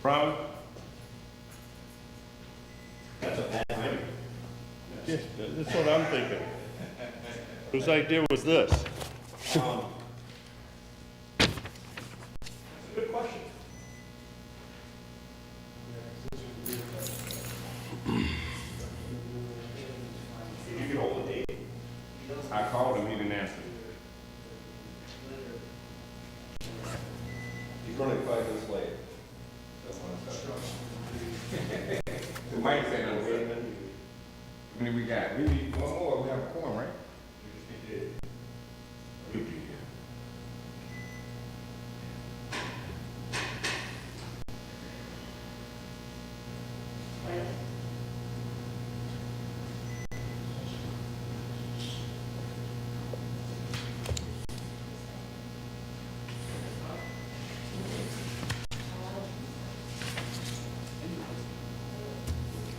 Ron? That's a bad time. Yeah, that's what I'm thinking. Whose idea was this? Good question. Did you get hold of Dave? I called him, he didn't answer. He's running 5 minutes late. The mic said no. How many we got? We need one more, we have a quorum, right? We'll be here.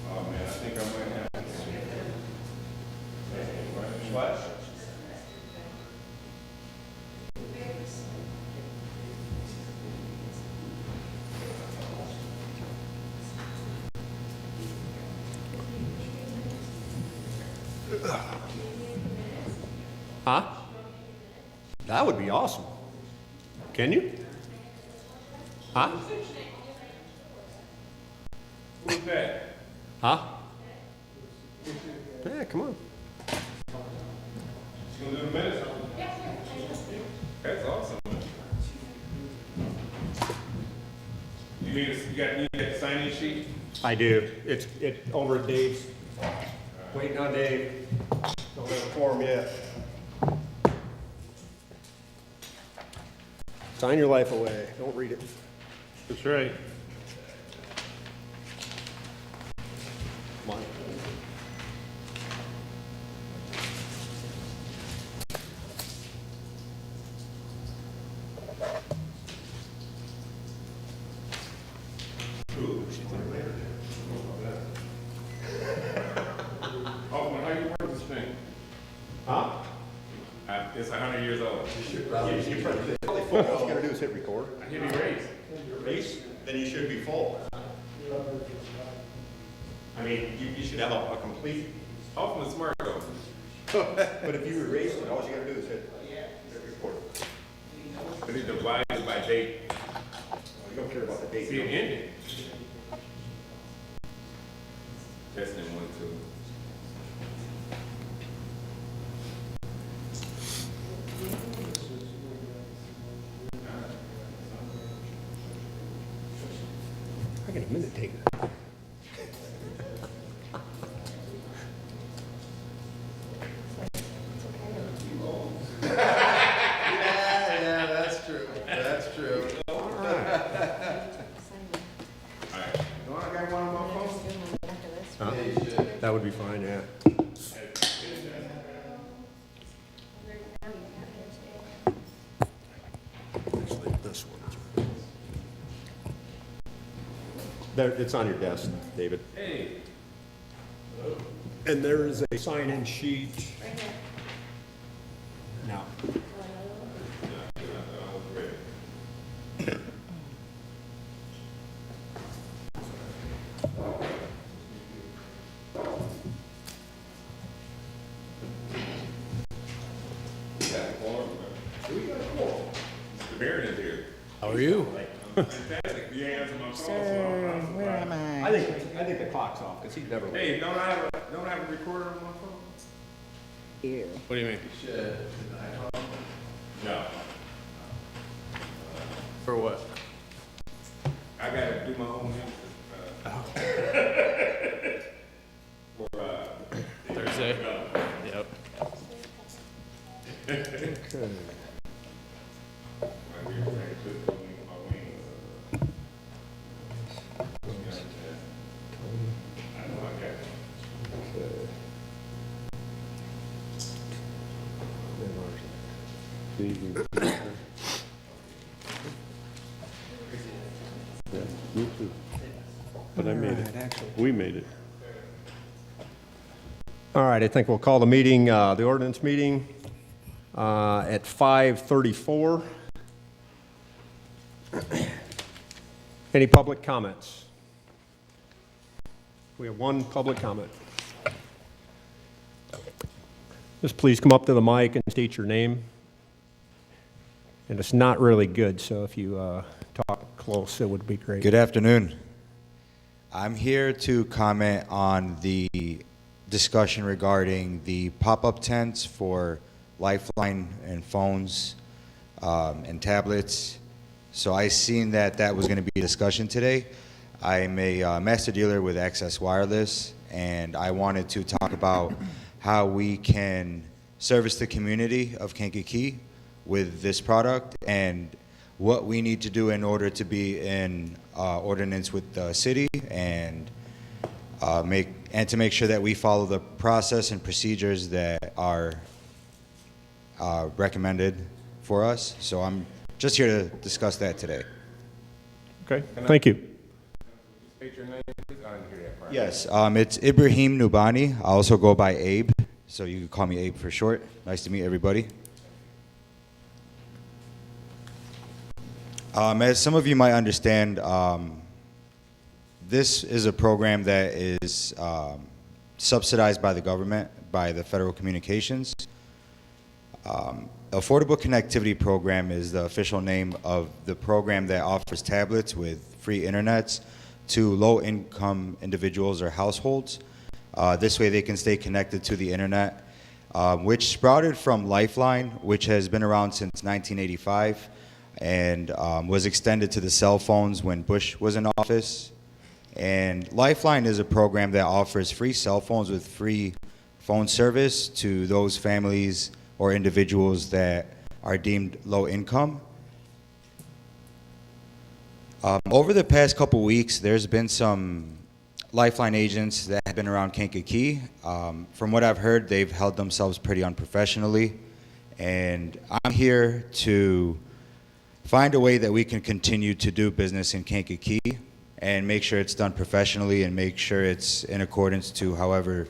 Oh man, I think I might have to. What? Huh? That would be awesome. Can you? Huh? Who's that? Huh? Yeah, come on. You gonna do the minutes? That's awesome. You got the sign-in sheet? I do. It's over at Dave's. Waiting on Dave. Don't have a form yet. Sign your life away. Don't read it. That's right. Come on. Hoffman, how you work this thing? Huh? It's 100 years old. You probably full. All you gotta do is hit record. I hit erase. Erase, then you should be full. I mean, you should have a complete, Hoffman's smart though. but if you erase it, all you gotta do is hit record. But it divides by date. You don't care about the date. See it ended. Testing 1, 2. I got a minute taker. Yeah, that's true. That's true. All right. Don't I got one on my phone? Huh? That would be fine, yeah. Actually, this one. There, it's on your desk, David. Hey. And there is a sign-in sheet. Now. The Baron is here. How are you? Fantastic. You answer my phone. Sir, where am I? I think the clock's off, because he'd never. Hey, don't I have a recorder on my phone? Here. What do you mean? No. For what? I gotta do my own Thursday? Yep. Okay. Yeah, me too. But I made it. We made it. All right, I think we'll call the meeting, the ordinance meeting, at 5:34. Any public comments? We have one public comment. Just please come up to the mic and state your name. And it's not really good, so if you talk close, it would be great. Good afternoon. I'm here to comment on the discussion regarding the pop-up tents for Lifeline and phones and tablets. So I seen that was going to be a discussion today. I'm a master dealer with Access Wireless, and I wanted to talk about how we can service the community of Kankakee with this product and what we need to do in order to be in ordinance with the city and to make sure that we follow the process and procedures that are recommended for us. So I'm just here to discuss that today. Okay, thank you. State your name, please. I didn't hear that part. Yes, it's Ibrahim Nubani. I also go by Abe, so you can call me Abe for short. Nice to meet everybody. As some of you might understand, this is a program that is subsidized by the government, by the Federal Communications. Affordable Connectivity Program is the official name of the program that offers tablets with free internets to low-income individuals or households. This way they can stay connected to the internet, which sprouted from Lifeline, which has been around since 1985 and was extended to the cell phones when Bush was in office. And Lifeline is a program that offers free cell phones with free phone service to those families or individuals that are deemed low income. Over the past couple weeks, there's been some Lifeline agents that have been around Kankakee. From what I've heard, they've held themselves pretty unprofessionally. And I'm here to find a way that we can continue to do business in Kankakee and make sure it's done professionally and make sure it's in accordance to however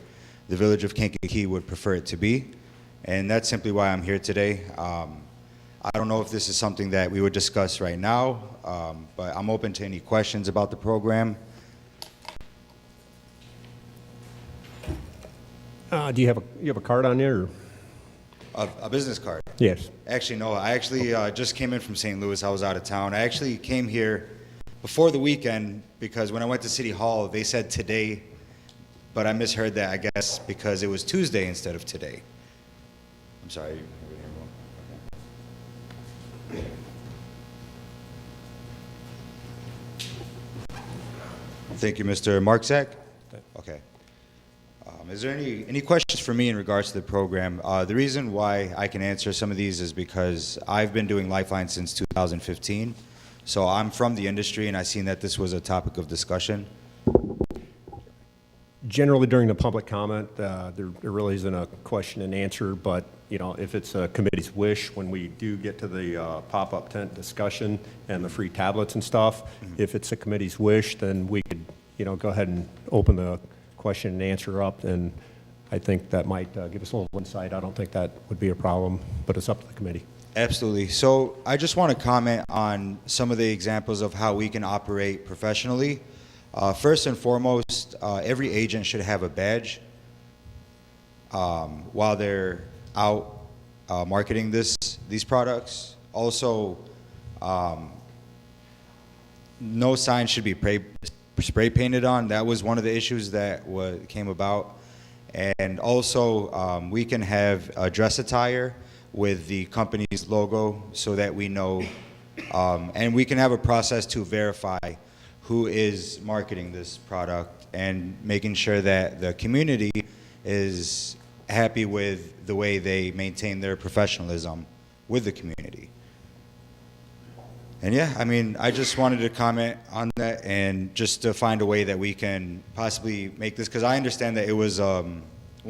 the village of Kankakee would prefer it to be. And that's simply why I'm here today. I don't know if this is something that we would discuss right now, but I'm open to any questions about the program. Do you have a card on there? Or? A business card? Yes. Actually, no. I actually just came in from St. Louis. I was out of town. I actually came here before the weekend because when I went to City Hall, they said today, but I misheard that, I guess, because it was Tuesday instead of today. I'm sorry. Thank you, Mr. Markzak. Okay. Is there any questions for me in regards to the program? The reason why I can answer some of these is because I've been doing Lifeline since 2015. So I'm from the industry, and I've seen that this was a topic of discussion. Generally, during the public comment, there really isn't a question and answer, but if it's a committee's wish, when we do get to the pop-up tent discussion and the free tablets and stuff, if it's a committee's wish, then we could, go ahead and open the question and answer up, and I think that might give us a little insight. I don't think that would be a problem, but it's up to the committee. Absolutely. So I just want to comment on some of the examples of how we can operate professionally. First and foremost, every agent should have a badge while they're out marketing these products. Also, no sign should be spray painted on. That was one of the issues that came about. And also, we can have a dress attire with the company's logo so that we know, and we can have a process to verify who is marketing this product and making sure that the community is happy with the way they maintain their professionalism with the community. And yeah, I just wanted to comment on that and just to find a way that we can possibly make this, because I understand that it was one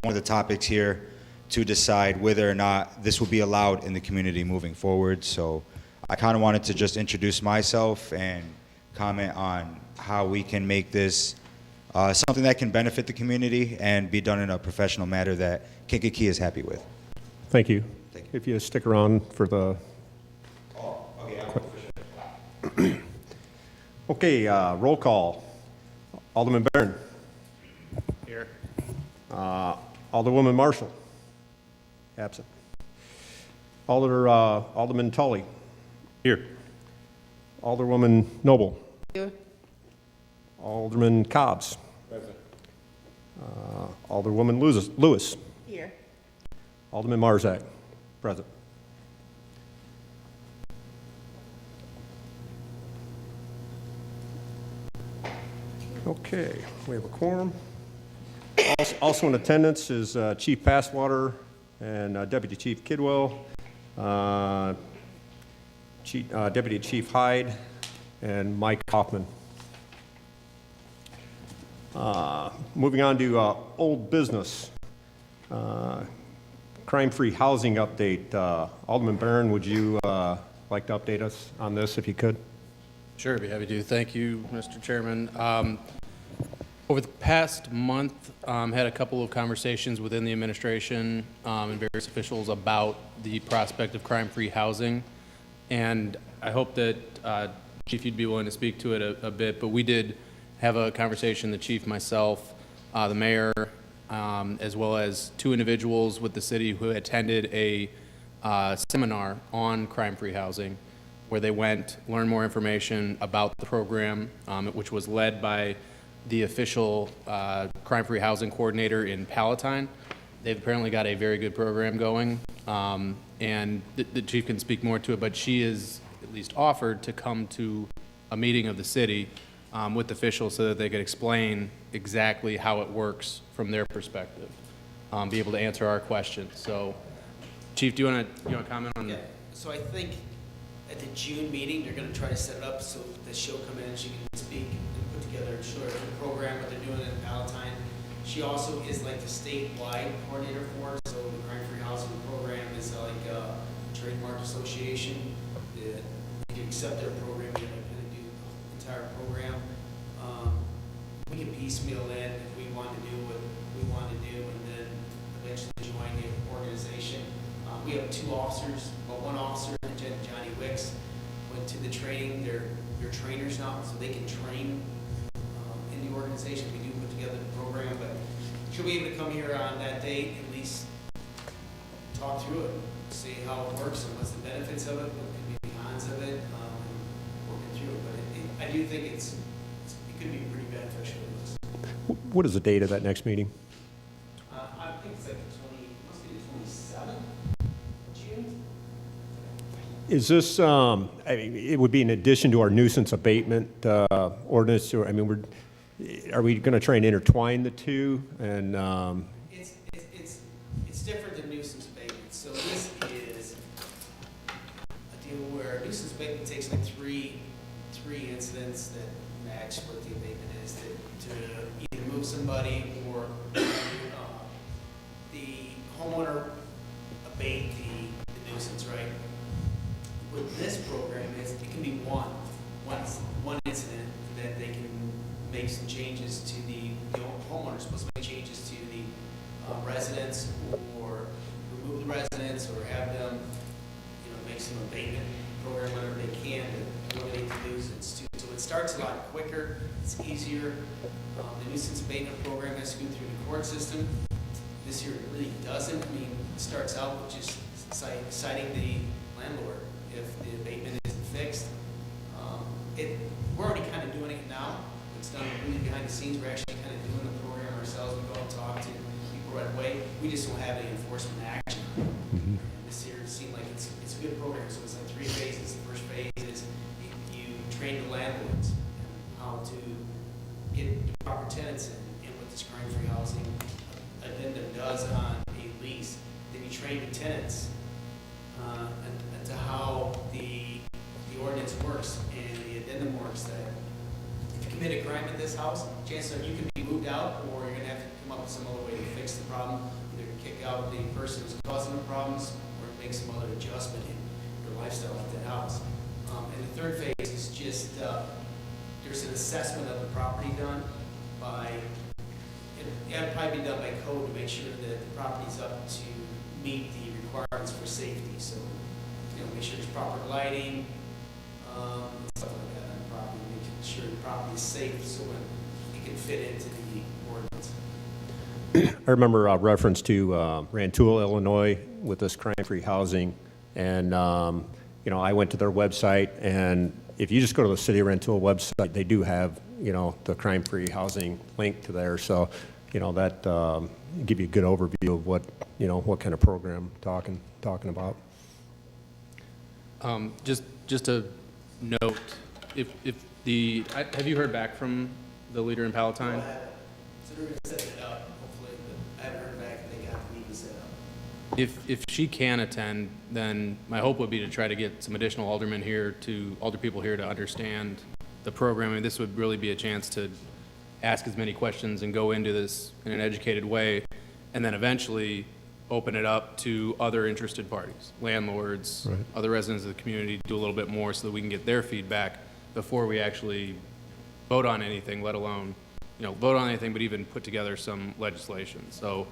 of the topics here to decide whether or not this will be allowed in the community moving forward. So I kind of wanted to just introduce myself and comment on how we can make this something that can benefit the community and be done in a professional manner that Kankakee is happy with. Thank you. Thank you. If you stick around for the... Oh, okay. Okay, roll call. Alderman Barron. Here. Alderwoman Marshall. Absent. Alderman Tully. Here. Alderwoman Noble. Here. Alderman Cobbs. Present. Alderwoman Lewis. Here. Alderman Marzak. Present. Okay, we have a quorum. Also in attendance is Chief Passwater and Deputy Chief Kidwell, Deputy Chief Hyde, and Mike Hoffman. Moving on to old business. Crime-free housing update. Alderman Barron, would you like to update us on this if you could? Sure, I'd be happy to. Thank you, Mr. Chairman. Over the past month, had a couple of conversations within the administration and various officials about the prospect of crime-free housing. And I hope that, Chief, you'd be willing to speak to it a bit, but we did have a conversation, the chief, myself, the mayor, as well as two individuals with the city who attended a seminar on crime-free housing, where they went, learned more information about the program, which was led by the official crime-free housing coordinator in Palatine. They've apparently got a very good program going, and the chief can speak more to it, but she is at least offered to come to a meeting of the city with officials so that they could explain exactly how it works from their perspective, be able to answer our questions. So, Chief, do you want to comment on that? Yeah, so I think at the June meeting, they're gonna try to set it up so that she'll come in and she can speak and put together, show her the program, what they're doing in Palatine. She also is like the statewide coordinator for it, so the crime-free housing program is like a trademark association. That if you accept their program, you kind of do the entire program. We can piecemeal in if we want to do what we want to do and then eventually join the organization. We have two officers, well, one officer, Johnny Wicks, went to the training. They're trainers now, so they can train in the organization. We do put together the program, but she'll be able to come here on that date, at least talk through it, see how it works and what's the benefits of it, what could be the cons of it, working through it. But I do think it could be pretty beneficial to us. What is the date of that next meeting? I think it's like must be the 27th. June? Is this, I mean, it would be in addition to our nuisance abatement ordinance, or, I mean, are we going to try and intertwine the two? And It's different than nuisance abatement. So this is a deal where nuisance abatement takes like three incidents that match what the abatement is to either move somebody or the homeowner abate the nuisance, right? With this program, it can be one incident that they can make some changes to the homeowner's supposed to make changes to the residents or remove the residents or have them, make some abatement program, whatever they can to eliminate the nuisance too. So it starts a lot quicker, it's easier. The nuisance abatement program has to go through the court system. This year it really doesn't. I mean, it starts out with just citing the landlord if the abatement isn't fixed. We're already kind of doing it now. It's done really behind the scenes. We're actually kind of doing the program ourselves. We go and talk to people right away. We just don't have any enforcement action. Mm-hmm. This year it seemed like it's a good program. So it's like 3 phases. The first phase is you train the landlords how to get proper tenants in what this crime-free housing addendum does on a lease. Then you train the tenants and to how the ordinance works and the addendum works, that if you commit a crime at this house, chances are you can be moved out or you're going to have to come up with some other way to fix the problem, either kick out the person who's causing the problems or make some other adjustment in your lifestyle at that house. And the third phase is just there's an assessment of the property done by, it'd probably be done by code to make sure that the property's up to meet the requirements for safety. So, make sure there's proper lighting, stuff like that on the property, make sure the property is safe so it can fit into the ordinance. I remember a reference to Rantoul, Illinois, with this crime-free housing, and you know, I went to their website, and if you just go to the City of Rantoul website, they do have, you know, the crime-free housing link to there. So, you know, that give you a good overview of what, you know, what kind of program talking about. Just a note, if have you heard back from the leader in Palatine? So they're gonna set it up, hopefully, but I haven't heard back, they got the meeting set up. If she can attend, then my hope would be to try to get some additional alder people here to understand the program. I mean, this would really be a chance to ask as many questions and go into this in an educated way, and then eventually open it up to other interested parties, landlords, Right. other residents of the community, do a little bit more so that we can get their feedback before we actually vote on anything, let alone, you know, vote on anything, but even put together some legislation. So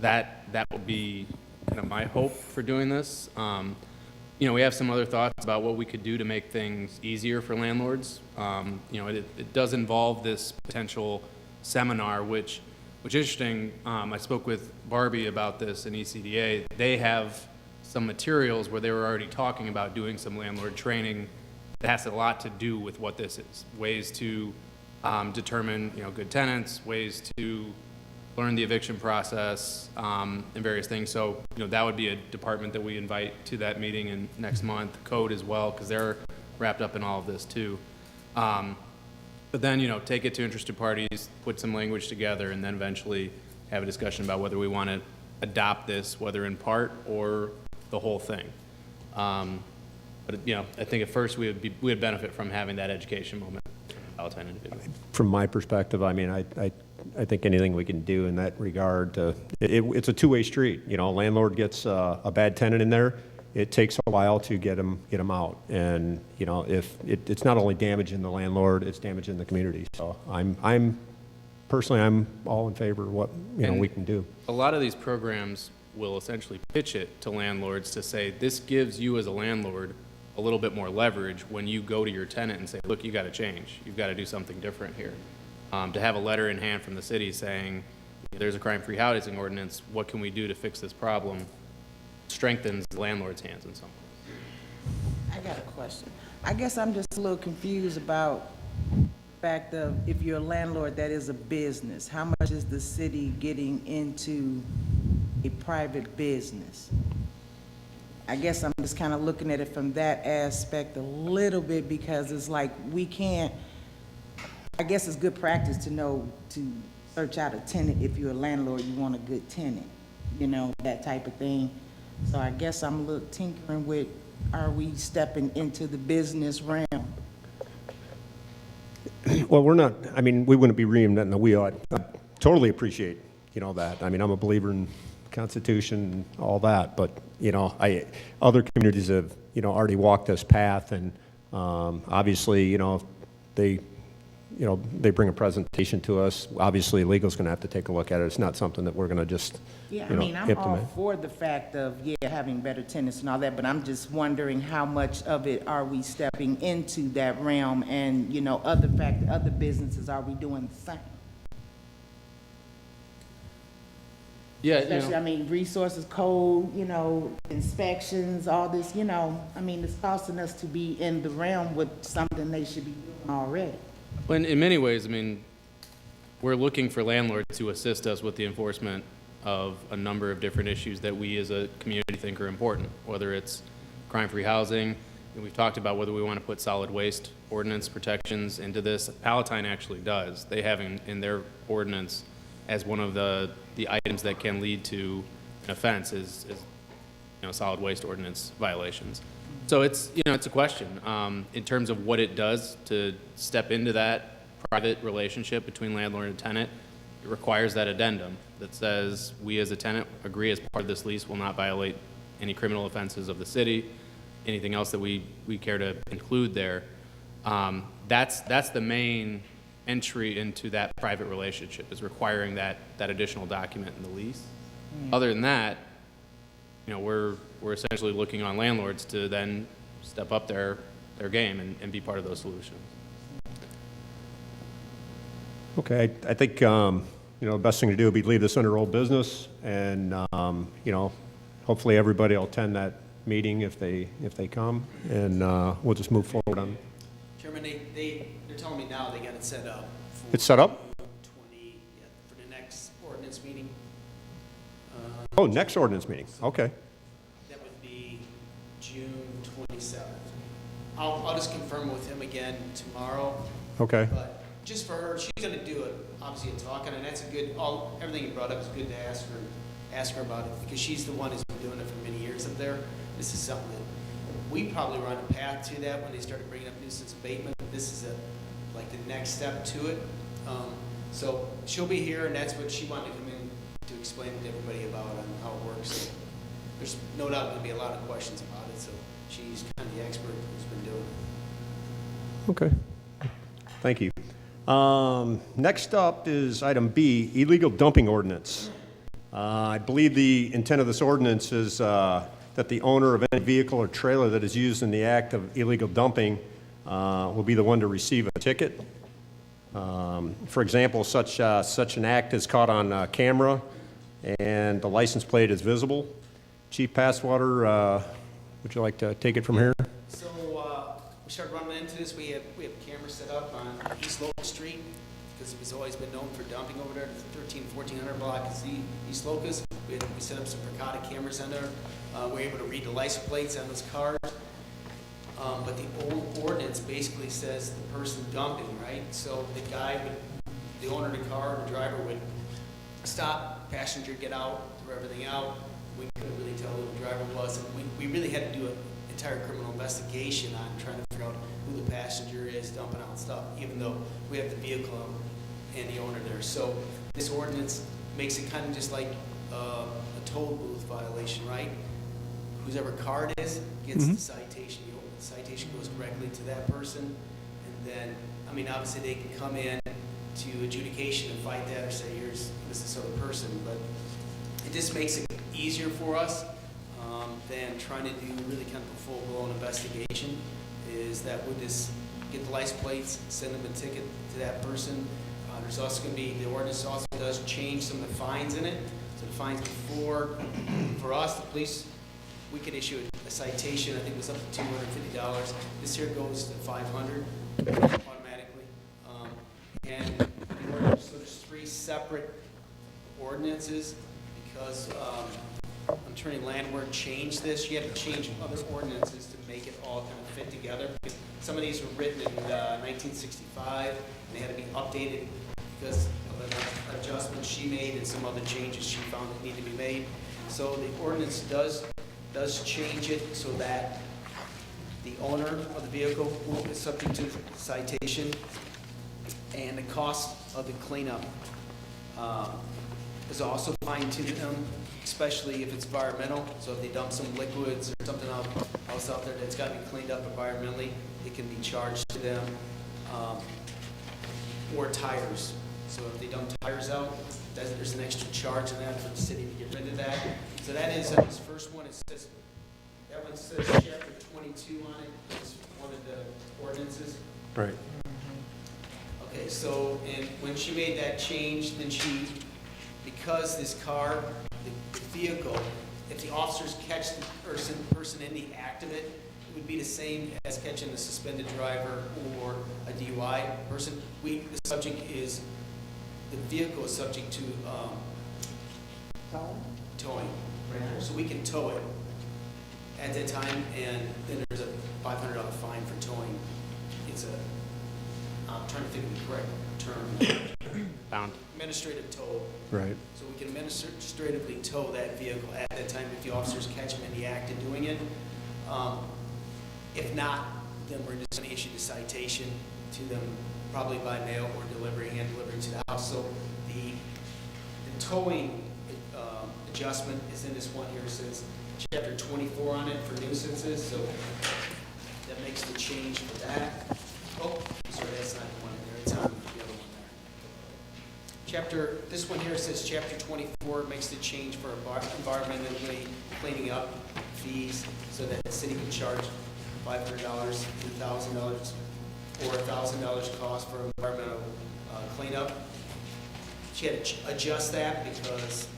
that would be kind of my hope for doing this. You know, we have some other thoughts about what we could do to make things easier for landlords. You know, it does involve this potential seminar, which interesting, I spoke with Barbie about this in ECDA. They have some materials where they were already talking about doing some landlord training that has a lot to do with what this is. Ways to determine, you know, good tenants, ways to learn the eviction process, and various things. So, you know, that would be a department that we invite to that meeting in next month. Code as well, because they're wrapped up in all of this too. But then, you know, take it to interested parties, put some language together, and then eventually have a discussion about whether we want to adopt this, whether in part or the whole thing. But, you know, I think at first we would benefit from having that education moment. Palatine individual. From my perspective, I mean, I think anything we can do in that regard, it's a two-way street. You know, a landlord gets a bad tenant in there, it takes a while to get them out. And, you know, if it's not only damaging the landlord, it's damaging the community. So I'm personally all in favor of what, you know, we can do. A lot of these programs will essentially pitch it to landlords to say, this gives you as a landlord a little bit more leverage when you go to your tenant and say, look, you got to change. You've got to do something different here. To have a letter in hand from the city saying, there's a crime-free housing ordinance, what can we do to fix this problem, strengthens the landlord's hands in some way. I got a question. I guess I'm just a little confused about the fact of if you're a landlord that is a business, how much is the city getting into a private business? I guess I'm just kind of looking at it from that aspect a little bit, because it's like we can't, I guess it's good practice to know to search out a tenant. If you're a landlord, you want a good tenant, you know, that type of thing. So I guess I'm a little tinkering with, are we stepping into the business realm? Well, we're not, I mean, we wouldn't be reinventing the wheel. I totally appreciate, you know, that. I mean, I'm a believer in Constitution and all that, but, you know, other communities have, you know, already walked this path, and obviously, you know, they bring a presentation to us. Obviously, legal's going to have to take a look at it. It's not something that we're going to just, Yeah, I you know, mean, I'm implement. all for the fact of, having better tenants and all that, but I'm just wondering how much of it are we stepping into that realm, and, you know, other businesses, are we doing the same? Yeah, you Especially, know, I mean, resources code, you know, inspections, all this, you know, I mean, it's costing us to be in the realm with something they should be doing already. when in many ways, I mean, we're looking for landlords to assist us with the enforcement of a number of different issues that we as a community think are important, whether it's crime-free housing, and we've talked about whether we want to put solid waste ordinance protections into this. Palatine actually does. They have in their ordinance as one of the items that can lead to an offense is you know, solid waste ordinance violations. So it's, you know, it's a question in terms of what it does to step into that private relationship between landlord and tenant. It requires that addendum that says we as a tenant agree as part of this lease will not violate any criminal offenses of the city, anything else that we care to include there. That's the main entry into that private relationship, is requiring that additional document in the lease. Other than that, you know, we're essentially looking on landlords to then step up their game and be part of those solutions. Okay, I think, the best thing to do would be leave this under old business, and, hopefully everybody will attend that meeting if they come, and we'll just move forward on. Chairman, they're telling me now they got it set up. For It's set up? 20, yeah, for the next ordinance meeting. Oh, next ordinance meeting, okay. That would be June 27th. I'll just confirm with him again tomorrow, Okay, but just for her, she's gonna do it, obviously a talking, and that's a good, everything you brought up is good to ask her about it, because she's the one who's been doing it for many years up there. This is something that, we probably were on a path to that when they started bringing up nuisance abatement. This is like the next step to it. So she'll be here, and that's what she wanted to come in to explain to everybody about on how it works. So there's no doubt going to be a lot of questions about it, so she's kind of the expert who's been doing it. okay. Thank you. Next up is item B, illegal dumping ordinance. I believe the intent of this ordinance is that the owner of any vehicle or trailer that is used in the act of illegal dumping will be the one to receive a ticket. For example, such an act is caught on camera and the license plate is visible. Chief Passwater, would you like to take it from here? So we started running into this. We have cameras set up on East Locust Street because it was always been known for dumping over there. The 1400 block is the East Locust. We set up some Percata cameras on there. We're able to read the license plates on those cars. But the old ordinance basically says the person dumping, right? So the owner of the car, the driver would stop, passenger get out, throw everything out. We couldn't really tell who the driver was, and we really had to do an entire criminal investigation on trying to figure out who the passenger is dumping out stuff, even though we have the vehicle and the owner there. So this ordinance makes it kind of just like a toll booth violation, right? Whoever car it is gets the citation. The citation goes directly to that person, and then, I mean, obviously they can come in to adjudication and fight that or say, here's this other person, but it just makes it easier for us than trying to do really kind of a full-blown investigation. Is that we'll just get the license plates, send them a ticket to that person. There's also going to be, the ordinance also does change some of the fines in it. So the fines before, for us, the police, we could issue a citation, I think it was up to $250. This here goes to $500 automatically. So there's 3 separate ordinances because Attorney Landwehr changed this. She had to change other ordinances to make it all kind of fit together. Some of these were written in 1965, and they had to be updated because of an adjustment she made and some other changes she found that need to be made. So the ordinance does change it so that the owner of the vehicle is subject to citation, and the cost of the cleanup is also fine to them, especially if it's environmental. So if they dump some liquids or something else out there that's got to be cleaned up environmentally, it can be charged to them. Or tires. So if they dump tires out, there's an extra charge on that for the city to get rid of that. So that is this first one. It says that one says chapter 22 on it. It's one of the ordinances. Right. Okay, so and when she made that change, then because this car, the vehicle, if the officers catch the person in the act of it, it would be the same as catching a suspended driver or a DUI person. The subject is, the vehicle is subject to towing. So we can tow it at that time, and then there's a $500 fine for towing. I'm trying to think of the correct term. Bound. Administrative tow. Right. So we can administratively tow that vehicle at that time if the officers catch them in the act of doing it. If not, then we're just going to issue the citation to them, probably by mail or hand delivery to the house. So the towing adjustment is in this one here. It says chapter 24 on it for nuisances. So that makes the change for that. Oh, sorry, that's not the one in there. It's on the other one there. This one here says chapter 24 makes the change for environmentally cleaning up fees so that the city can charge $500, $2,000, or $1,000 cost for environmental cleanup. She had to adjust that because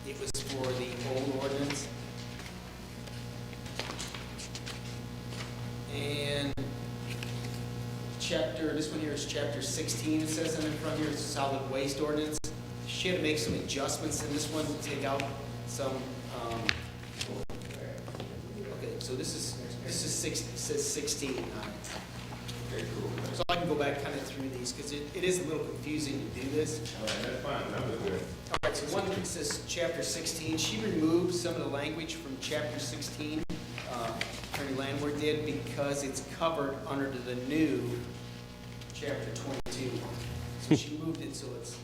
it was for the old ordinance. And this one here is chapter 16, it says in front here, it's solid waste ordinance. She had to make some adjustments in this one to take out some, okay, so this is it says 16 on it. Okay, cool. So I can go back kind of through these, because it is a little confusing to do this. All right, that's fine, that was good. All right, so one that says chapter 16, she removed some of the language from chapter 16, Attorney Landwehr did, because it's covered under the new chapter 22. So she moved it so it's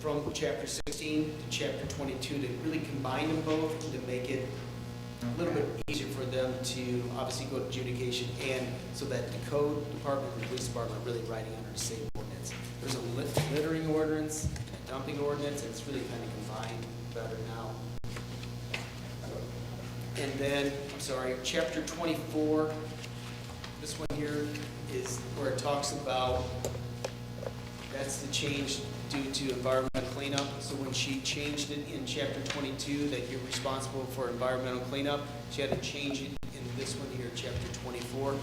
from chapter 16 to chapter 22 to really combine them both to make it a little bit easier for them to obviously go to adjudication, and so that the code department and the police department are really writing under the same ordinance. There's a littering ordinance, a dumping ordinance, and it's really kind of combined better now. And then, I'm sorry, chapter 24, this one here is where it talks about, that's the change due to environmental cleanup. So when she changed it in chapter 22, that you're responsible for environmental cleanup, she had to change it in this one here, chapter 24.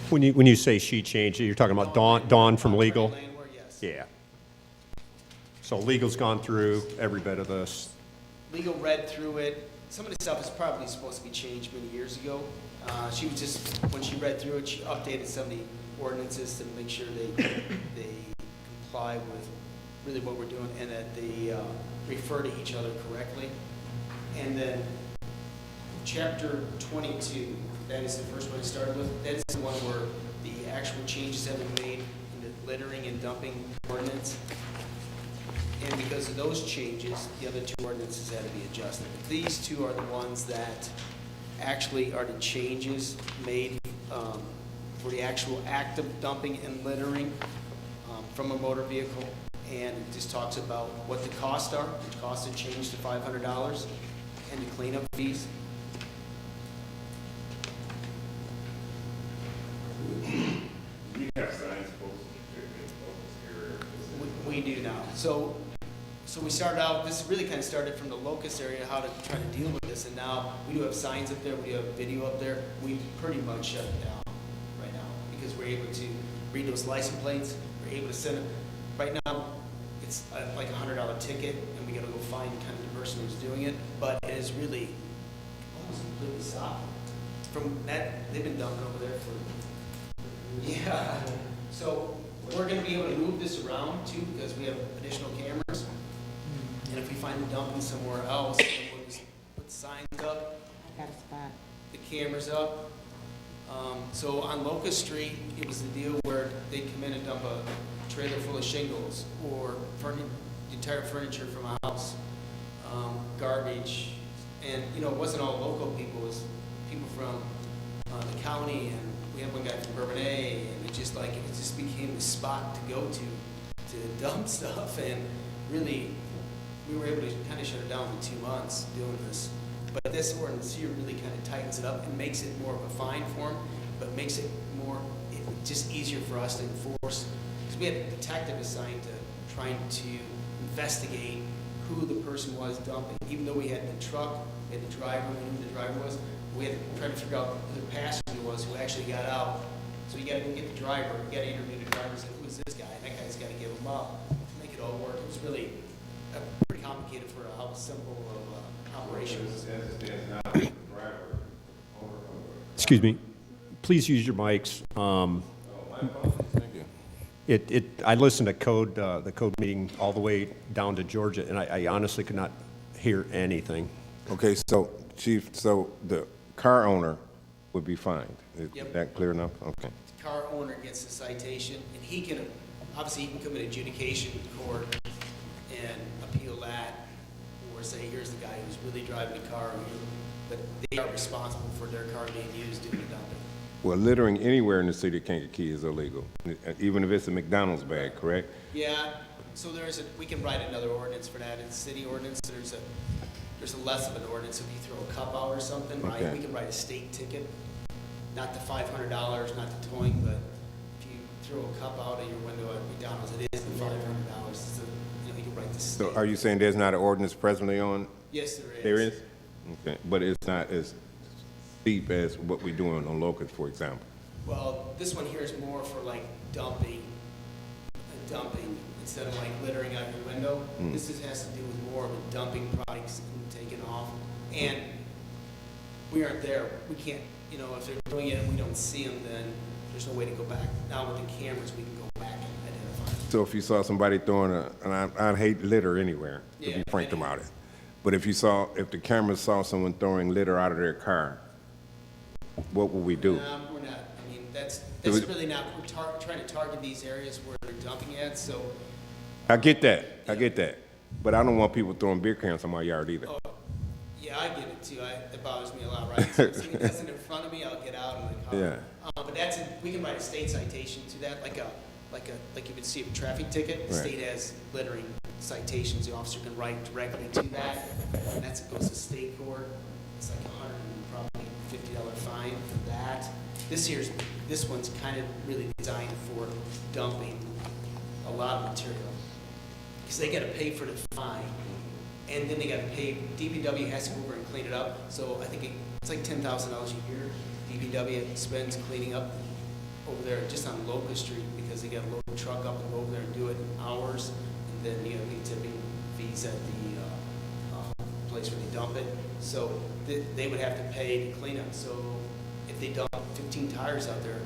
When you say she changed it, you're talking about Dawn from legal? Attorney Landwehr, yes. Yeah. So legal's gone through every bit of this. Legal read through it. Some of the stuff is probably supposed to be changed many years ago. She was just, when she read through it, she updated some of the ordinances to make sure they comply with really what we're doing, and that they refer to each other correctly. And then chapter 22, that is the first one I started with. That is the one where the actual changes have been made in the littering and dumping ordinance. And because of those changes, the other two ordinances had to be adjusted. But these two are the ones that actually are the changes made for the actual act of dumping and littering from a motor vehicle. And it just talks about what the costs are. The costs have changed to $500, and the cleanup fees. We have signs posted in the area. We do now. So we started out, this really kind of started from the locust area, how to try to deal with this, and now we do have signs up there, we do have video up there. We pretty much shut it down right now, because we're able to read those license plates, we're able to send it. Right now, it's like a $100 ticket, and we gotta go find kind of the person who's doing it, but it is really almost completely stopped. From that, they've been dumping over there for, yeah. So we're gonna be able to move this around too, because we have additional cameras. And if we find them dumping somewhere else, then we'll just put signs up, I got a spot. the cameras up. So on Locust Street, it was the deal where they come in and dump a trailer full of shingles or entire furniture from a house, garbage. And, you know, it wasn't all local people, it was people from the county, and we had one guy from Bourbonnais, and it just became the spot to go to dump stuff. And really, we were able to kind of shut it down in 2 months doing this. But this ordinance here really kind of tightens it up and makes it more of a fine form, but makes it just easier for us to enforce. Because we had a detective assigned to trying to investigate who the person was dumping. Even though we had the truck, we had the driver, we knew who the driver was, we had to try to figure out who the passenger was who actually got out. So you got to go get the driver, you got to interview the driver and say, who is this guy? And that guy's got to give him up to make it all work. It was really pretty complicated for how simple of operation was. Excuse me. Please use your mics. I listened to the code meeting all the way down to Georgia, and I honestly could not hear anything. Okay, so Chief, so the car owner would be fined. Is Yep. that clear enough? Okay. The car owner gets the citation, and he can come in adjudication with court and appeal that, or say, here's the guy who's really driving the car, but they are responsible for their car being used doing the dumping. Well, littering anywhere in the city of Kankakee is illegal, even if it's a McDonald's bag, correct? Yeah, so we can write another ordinance for that. It's city ordinance. there's less of an ordinance if you throw a cup out or something, right? Okay. We can write a state ticket, not the $500, not the towing, but if you throw a cup out of your window at McDonald's, it is the $500. So, you know, you can write the state. So are you saying there's not an ordinance presently on? Yes, there is. There is? Okay, but it's not as steep as what we're doing on Locust, for example. Well, this one here is more for like dumping instead of like littering out your window. This has to do with more of a dumping products and taking off. And we aren't there. We can't, you know, if they're doing it and we don't see them, then there's no way to go back. Now with the cameras, we can go back and identify them. So if you saw somebody throwing and I hate litter anywhere, to Yeah, be frank I know. about it. But if the camera saw someone throwing litter out of their car, what would we do? We're not. I mean, that's was- really not, we're trying to target these areas where they're dumping at, so, I get that. But I don't want people throwing beer cans in my yard either. yeah, I get it too. It bothers me a lot, right? So if somebody does it in front of me, I'll get out of the car. Yeah. But we can write a state citation to that, like you would see a traffic ticket. The Right. state has littering citations. The officer can write directly to that, and it goes to state court. It's like $150 fine for that. This one's kind of really designed for dumping a lot of material, because they got to pay for the fine, and then they got to pay. DPW has to go over and clean it up. So I think it's like $10,000 a year DPW spends cleaning up over there just on Locust Street, because they got to load the truck up and go over there and do it in hours, and then you know, leave tipping fees at the place where they dump it. So they would have to pay to clean up. So if they dump 15 tires out there,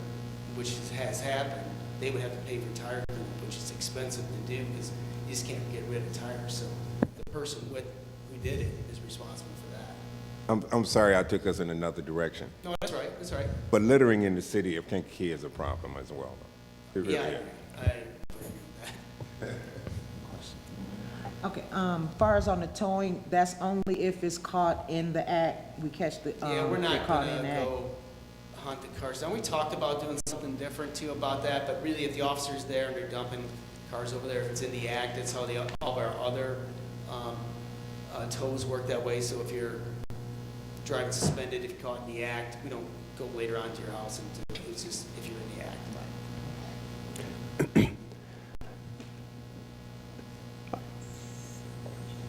which has happened, they would have to pay for tire cleanup, which is expensive to do because you just can't get rid of tires. So the person who did it is responsible for that. I'm sorry I took us in another direction. No, that's right. That's right. But littering in the city of Kankakee is a problem as well. It really Yeah, is. I agree with that. Okay, far as on the towing, that's only if it's caught in the act, we catch the, Yeah, we're they're not caught gonna in the act. go hunt the cars down. We talked about doing something different too about that, but really if the officer's there and they're dumping cars over there, if it's in the act, that's how all of our other tows work that way. So if you're driving suspended, if you're caught in the act, we don't go later on to your house and do it. It's just if you're in the act.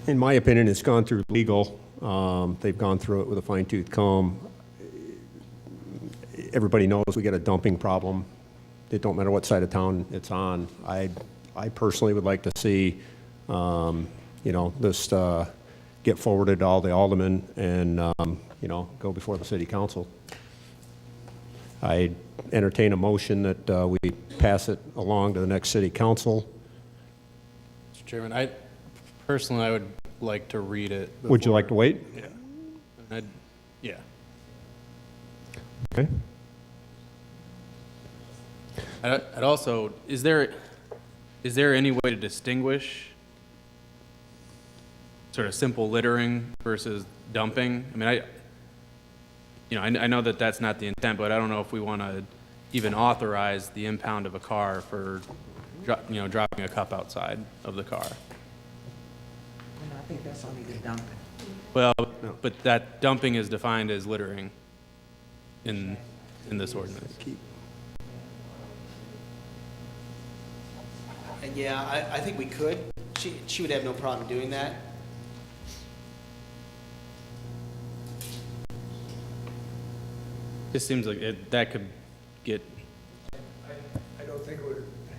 In my opinion, it's gone through legal. They've gone through it with a fine-tooth comb. Everybody knows we got a dumping problem. It don't matter what side of town it's on. I personally would like to see, this get forwarded to all the aldermen and, go before the city council. I entertain a motion that we pass it along to the next city council. Mr. Chairman, I would like to read it. Would you like to wait? Yeah. Yeah. Okay. I'd also, is there any way to distinguish sort of simple littering versus dumping? I mean, I know that that's not the intent, but I don't know if we want to even authorize the impound of a car for, dropping a cup outside of the car. I think that's only the dumping. Well, but that dumping is defined as littering in this ordinance. And yeah, I think we could. She would have no problem doing that. This seems like that could get, I don't think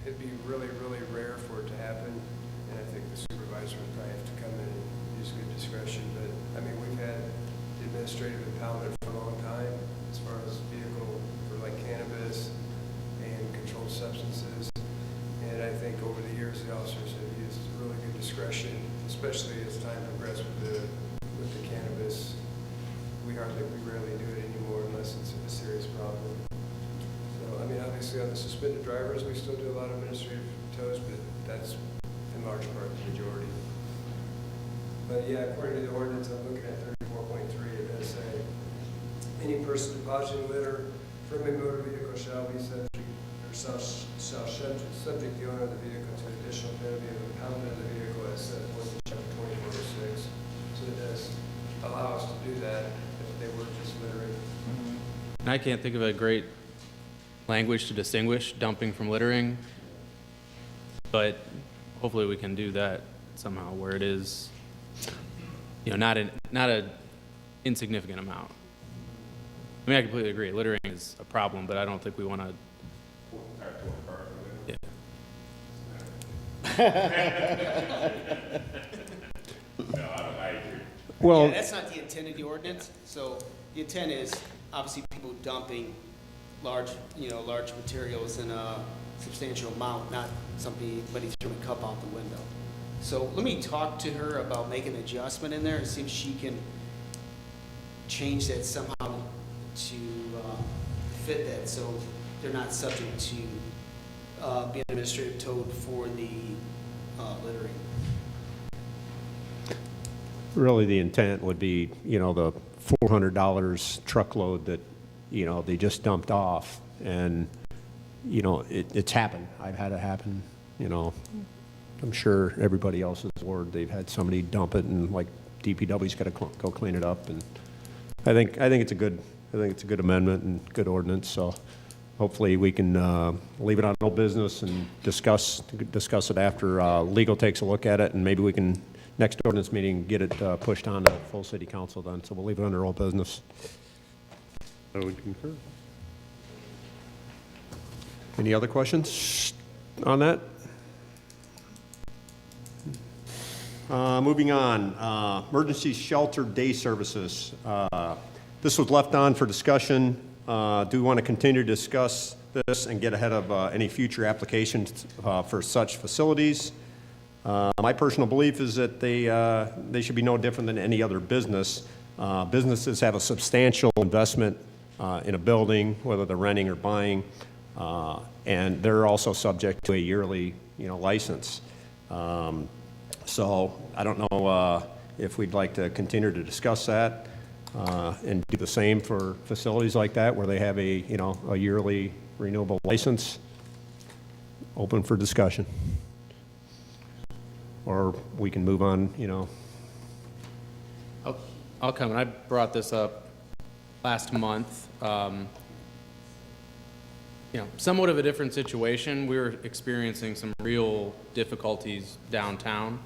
it'd be really, really rare for it to happen, and I think the supervisor would probably have to come in and use good discretion, but, I mean, we've had administrative impoundment for a long time, as far as vehicle for like cannabis and controlled substances, and I think over the years, the officers have used really good discretion, especially as time progressed with the cannabis. We rarely do it anymore unless it's a serious problem. So, I mean, obviously on the suspended drivers, we still do a lot of administrative tows, but that's in large part the majority. But yeah, according to the ordinance, I'm looking at 34.3, it does say, any person depositing litter from a motor vehicle shall be subject, or shall subject the owner of the vehicle to additional penalty of impoundment of the vehicle as set forth in chapter 2406. So it does And I can't think of a great language to distinguish dumping from littering, but hopefully we can do that somehow where it is, not a insignificant amount. I mean, I completely agree. Littering is a problem, but I don't think we want to. Well, Yeah, that's not the intent of the ordinance. So the intent is obviously people dumping large materials in a substantial amount, not somebody throwing a cup out the window. So let me talk to her about making an adjustment in there and see if she can change that somehow to fit that, so they're not subject to being administrative towed for the littering. really, the intent would be, the $400 truckload that, they just dumped off, and, it's happened. I've had it happen, I'm sure everybody else's ward, they've had somebody dump it, and like DPW's got to go clean it up, and I think it's a good amendment and good ordinance, so hopefully we can leave it on old business and discuss it after legal takes a look at it, and maybe we can, next ordinance meeting, get it pushed on to full city council then, so we'll leave it under old business. I would concur. Any other questions on that? Moving on, emergency shelter day services. This was left on for discussion. Do we want to continue to discuss this and get ahead of any future applications for such facilities? My personal belief is that they should be no different than any other business. Businesses have a substantial investment in a building, whether they're renting or buying, and they're also subject to a yearly, license. So I don't know if we'd like to continue to discuss that and do the same for facilities like that where they have a yearly renewable license. Open for discussion. Or we can move on, I'll comment. I brought this up last month. Somewhat of a different situation. We were experiencing some real difficulties downtown.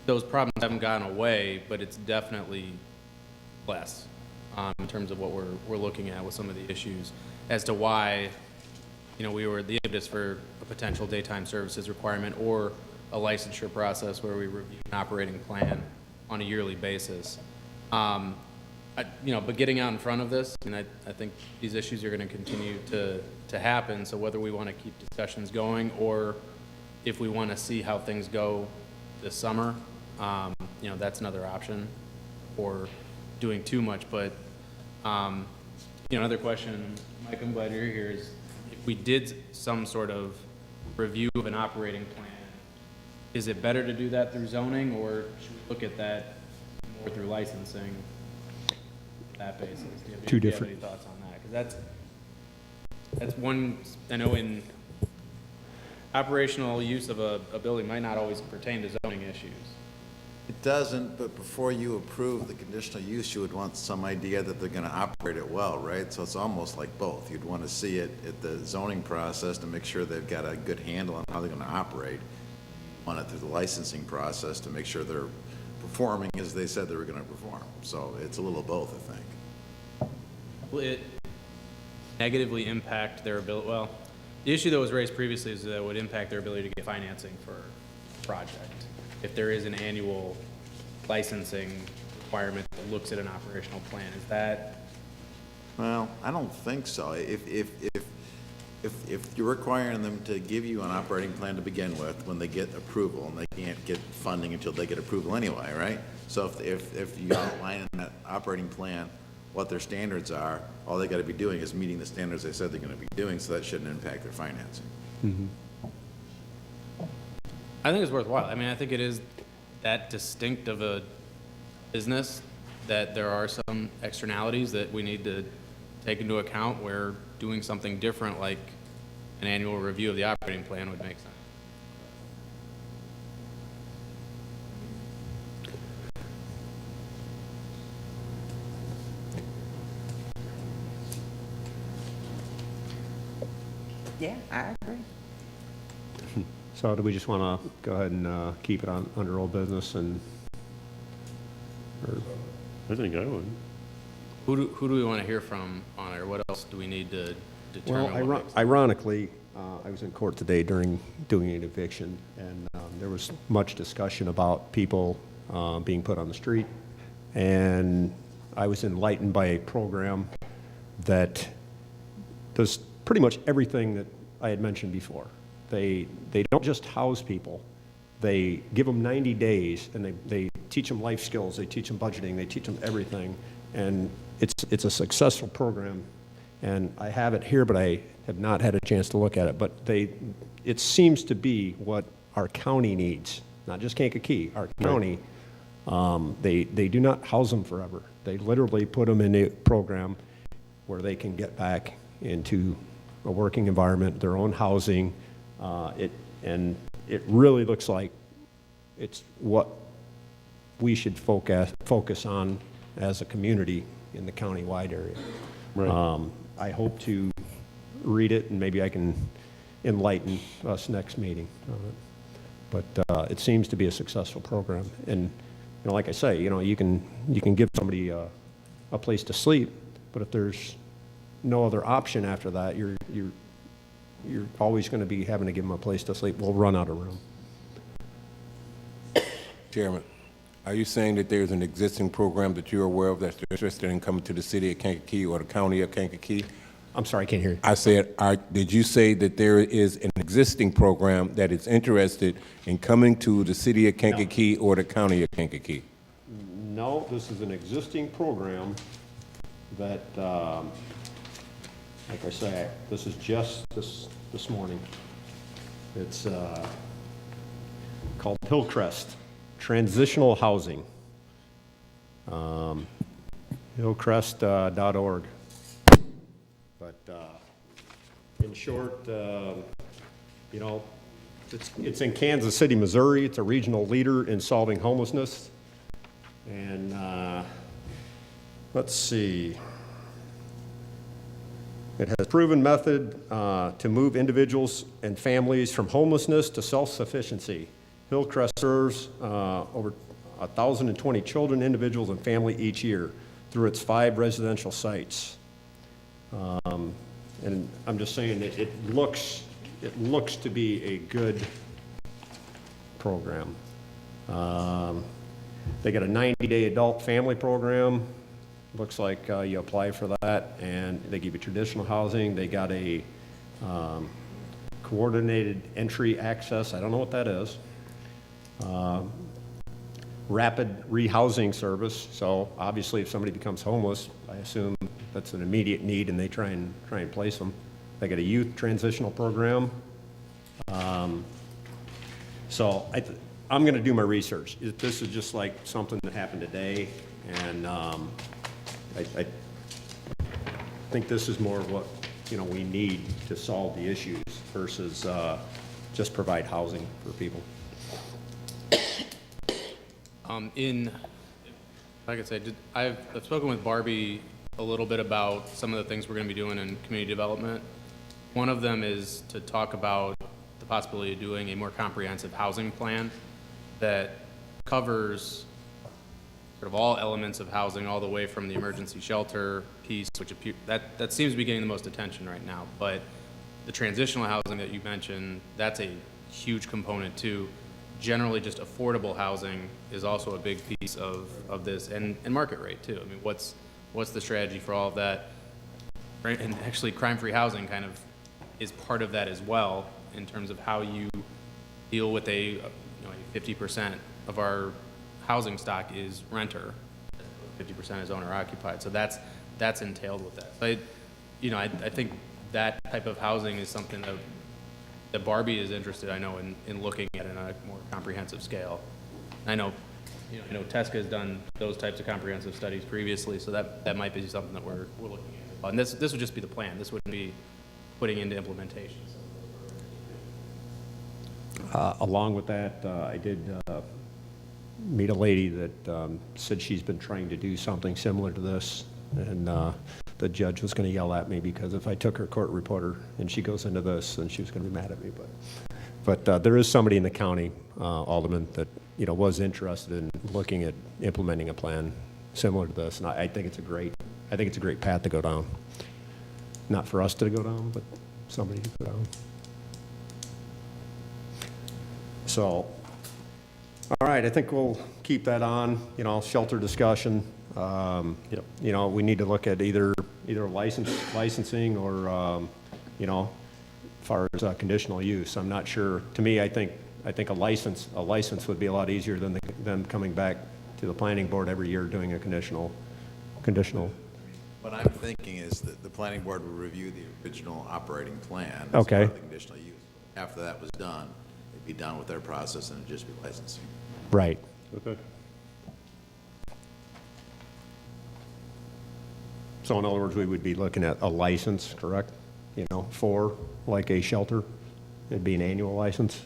Those problems haven't gone away, but it's definitely less in terms of what we're looking at with some of the issues as to why, we were the impetus for a potential daytime services requirement or a licensure process where we review an operating plan on a yearly basis. But getting out in front of this, I think these issues are going to continue to happen. So whether we want to keep discussions going or if we want to see how things go this summer, that's another option, or doing too much. But another question, Mike, I'm glad you're here, is if we did some sort of review of an operating plan, is it better to do that through zoning, or should we look at that more through licensing? That basis. Do you have any thoughts on that? Because that's one, I know in operational use of a building might not always pertain to zoning issues. It doesn't, but before you approve the conditional use, you would want some idea that they're going to operate it well, right? So it's almost like both. You'd want to see it at the zoning process to make sure they've got a good handle on how they're going to operate. You want it through the licensing process to make sure they're performing as they said they were going to perform. So it's a little of both, I think. Will it negatively impact their ability? Well, the issue that was raised previously is that it would impact their ability to get financing for a project. If there is an annual licensing requirement that looks at an operational plan, is that? Well, I don't think so. If you're requiring them to give you an operating plan to begin with when they get approval, and they can't get funding until they get approval anyway, right? So if you outline in that operating plan what their standards are, all they got to be doing is meeting the standards they said they're going to be doing, so that shouldn't impact their financing. Mm-hmm. I think it's worthwhile. I mean, I think it is that distinct of a business that there are some externalities that we need to take into account where doing something different like an annual review of the operating plan would make sense. Yeah, I agree. So do we just want to go ahead and keep it on, under old business and, or, I think I would. Who do we want to hear from on it, or what else do we need to determine? well, what makes- ironically, I was in court today during doing an eviction, and there was much discussion about people being put on the street, and I was enlightened by a program that does pretty much everything that I had mentioned before. They don't just house people. They give them 90 days, and they teach them life skills, they teach them budgeting, they teach them everything, and it's a successful program. And I have it here, but I have not had a chance to look at it. But it seems to be what our county needs, not just Kankakee, our county. They do not house them forever. They literally put them in a program where they can get back into a working environment, their own housing. And it really looks like it's what we should focus on as a community in the county-wide area. Right. I hope to read it, and maybe I can enlighten us next meeting on it. But it seems to be a successful program. And, you know, like I say, you know, you can give somebody a place to sleep, but if there's no other option after that, you're always going to be having to give them a place to sleep. We'll run out of room. Chairman, are you saying that there's an existing program that you're aware of that's interested in coming to the city of Kankakee or the county of Kankakee? I'm sorry, I can't hear you. I said, did you say that there is an existing program that is interested in coming to the city of Kankakee or the county of Kankakee? No, this is an existing program that, like I say, this is just this morning. It's called Hillcrest Transitional Housing. Hillcrest.org. But in short, you know, it's in Kansas City, Missouri. It's a regional leader in solving homelessness. And let's see. It has proven method to move individuals and families from homelessness to self-sufficiency. Hillcrest serves over 1,020 children, individuals, and family each year through its 5 residential sites. And I'm just saying that it looks to be a good program. They got a 90-day adult family program. Looks like you apply for that, and they give you traditional housing. They got a coordinated entry access. I don't know what that is. Rapid rehousing service. So obviously, if somebody becomes homeless, I assume that's an immediate need, and they try and place them. They got a youth transitional program. So I'm going to do my research. This is just like something that happened today, and I think this is more of what, you know, we need to solve the issues versus just provide housing for people. Like I said, I've spoken with Barbie a little bit about some of the things we're going to be doing in community development. One of them is to talk about the possibility of doing a more comprehensive housing plan that covers sort of all elements of housing, all the way from the emergency shelter piece, which that seems to be getting the most attention right now. But the transitional housing that you mentioned, that's a huge component too. Generally, just affordable housing is also a big piece of this, and market rate too. I mean, what's the strategy for all of that? Right? And actually, crime-free housing kind of is part of that as well, in terms of how you deal with a 50% of our housing stock is renter, 50% is owner occupied. So that's entailed with that. But I think that type of housing is something that Barbie is interested, I know, in looking at in a more comprehensive scale. I know Tesca has done those types of comprehensive studies previously, so that might be something that we're looking at. And this would just be the plan. This wouldn't be putting into implementation. Along with that, I did meet a lady that said she's been trying to do something similar to this, and the judge was going to yell at me because if I took her court reporter and she goes into this, then she was going to be mad at me. But there is somebody in the county, Alderman, that, you know, was interested in looking at implementing a plan similar to this, and I think it's a great path to go down. Not for us to go down, but somebody to go down. So, all right, I think we'll keep that on, you know, shelter discussion. Yep. You know, we need to look at either licensing or, you know, as far as conditional use. I'm not sure. To me, I think a license would be a lot easier than them coming back to the planning board every year doing a conditional. What I'm thinking is that the planning board would review the original operating plan. Okay. As part of the conditional use. After that was done, it'd be done with their process and it'd just be licensing. Right. Okay. So in other words, we would be looking at a license, correct? You know, for like a shelter, it'd be an annual license.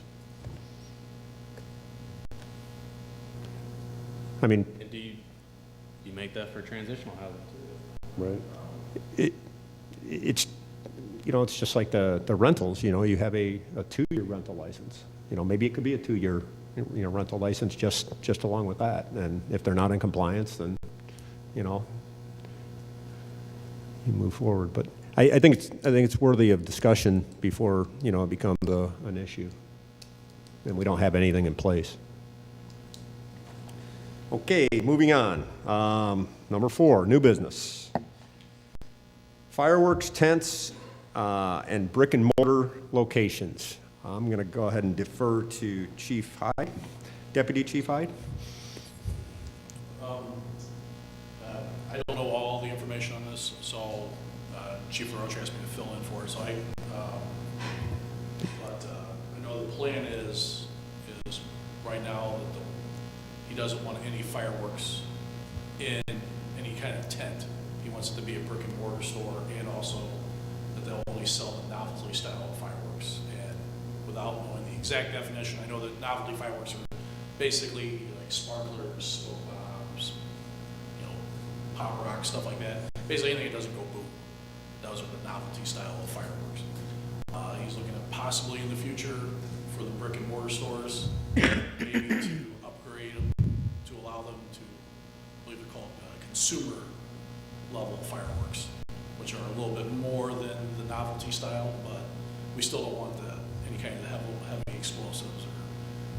I mean, And do you make that for transitional housing too? Right. it's, you know, it's just like the rentals, you know, you have a 2-year rental license. You know, maybe it could be a 2-year, you know, rental license just along with that. And if they're not in compliance, then, you know, you move forward. But I think it's worthy of discussion before, you know, it becomes an issue. And we don't have anything in place. Okay, moving on. Number 4, new business. Fireworks tents and brick and mortar locations. I'm going to go ahead and defer to Chief Hyde, Deputy Chief Hyde. I don't know all the information on this, so Chief LaRoche asked me to fill in for it. So but I know the plan is right now that he doesn't want any fireworks in any kind of tent. He wants it to be a brick and mortar store, and also that they'll only sell the novelty style of fireworks. And without knowing the exact definition, I know that novelty fireworks are basically like sparklers, smoke bombs, you know, pop rock, stuff like that. Basically anything that doesn't go boom. Those are the novelty style of fireworks. He's looking at possibly in the future for the brick and mortar stores, maybe to upgrade them to allow them to, I believe they're called consumer level fireworks, which are a little bit more than the novelty style, but we still don't want any kind of heavy explosives or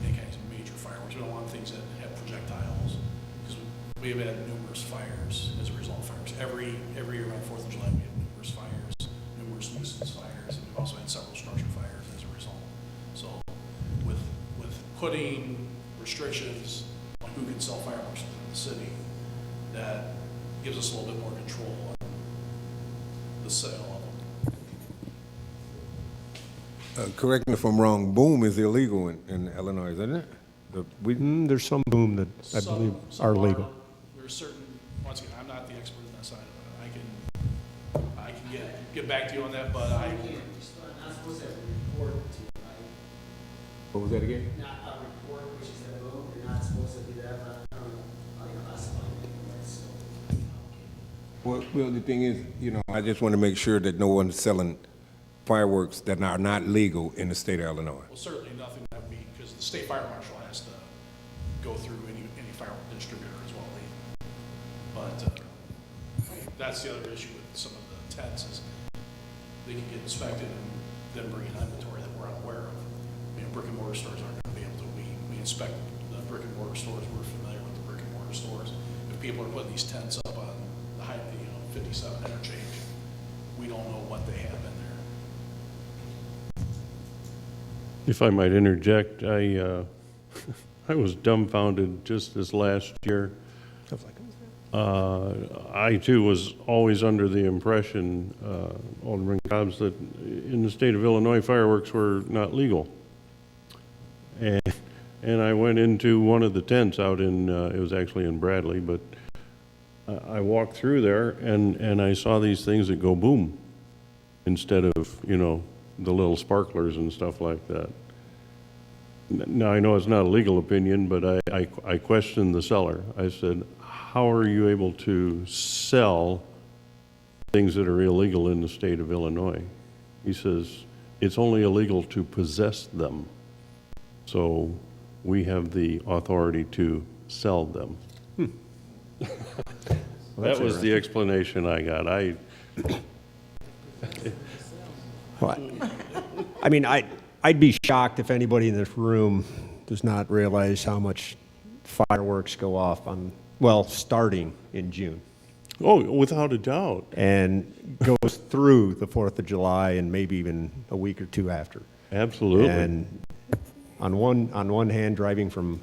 any kinds of major fireworks. We don't want things that have projectiles, because we have had numerous fires as a result of fireworks. Every year around 4th of July, we have numerous fires, numerous nuisance fires, and we've also had several structure fires as a result. So with putting restrictions on who can sell fireworks within the city, that gives us a little bit more control on the sale of them. Correct me if I'm wrong, boom is illegal in Illinois, isn't it? There's some boom that I believe Some are legal. There's certain, once again, I'm not the expert in that side of it. I can get back to you on that, but Not supposed to report to, right? What was that again? Not a report, which is a boom, you're not supposed to do that, but I don't know how you classify it anyway, so. Well, the thing is, you know, I just want to make sure that no one's selling fireworks that are not legal in the state of Illinois. Well, certainly nothing that we, because the state fire marshal has to go through any firework distributor as well. But that's the other issue with some of the tents is they can get inspected and then bring in inventory that we're unaware of. You know, brick and mortar stores aren't going to be able to. We inspect the brick and mortar stores. We're familiar with the brick and mortar stores. If people are putting these tents up on the 57 interchange, we don't know what they have in there. If I might interject, I was dumbfounded just this last year. I too was always under the impression, Alderman Cobbs, that in the state of Illinois fireworks were not legal. And I went into one of the tents out in, it was actually in Bradley, but I walked through there and I saw these things that go boom instead of, you know, the little sparklers and stuff like that. Now, I know it's not a legal opinion, but I questioned the seller. I said, how are you able to sell things that are illegal in the state of Illinois. He says it's only illegal to possess them. So we have the authority to sell them. That was the explanation I got. Well, I mean, I'd be shocked if anybody in this room does not realize how much fireworks go off on, well, starting in June, Oh, without a doubt. and goes through the 4th of July and maybe even a week or two after. Absolutely. And on one hand, driving from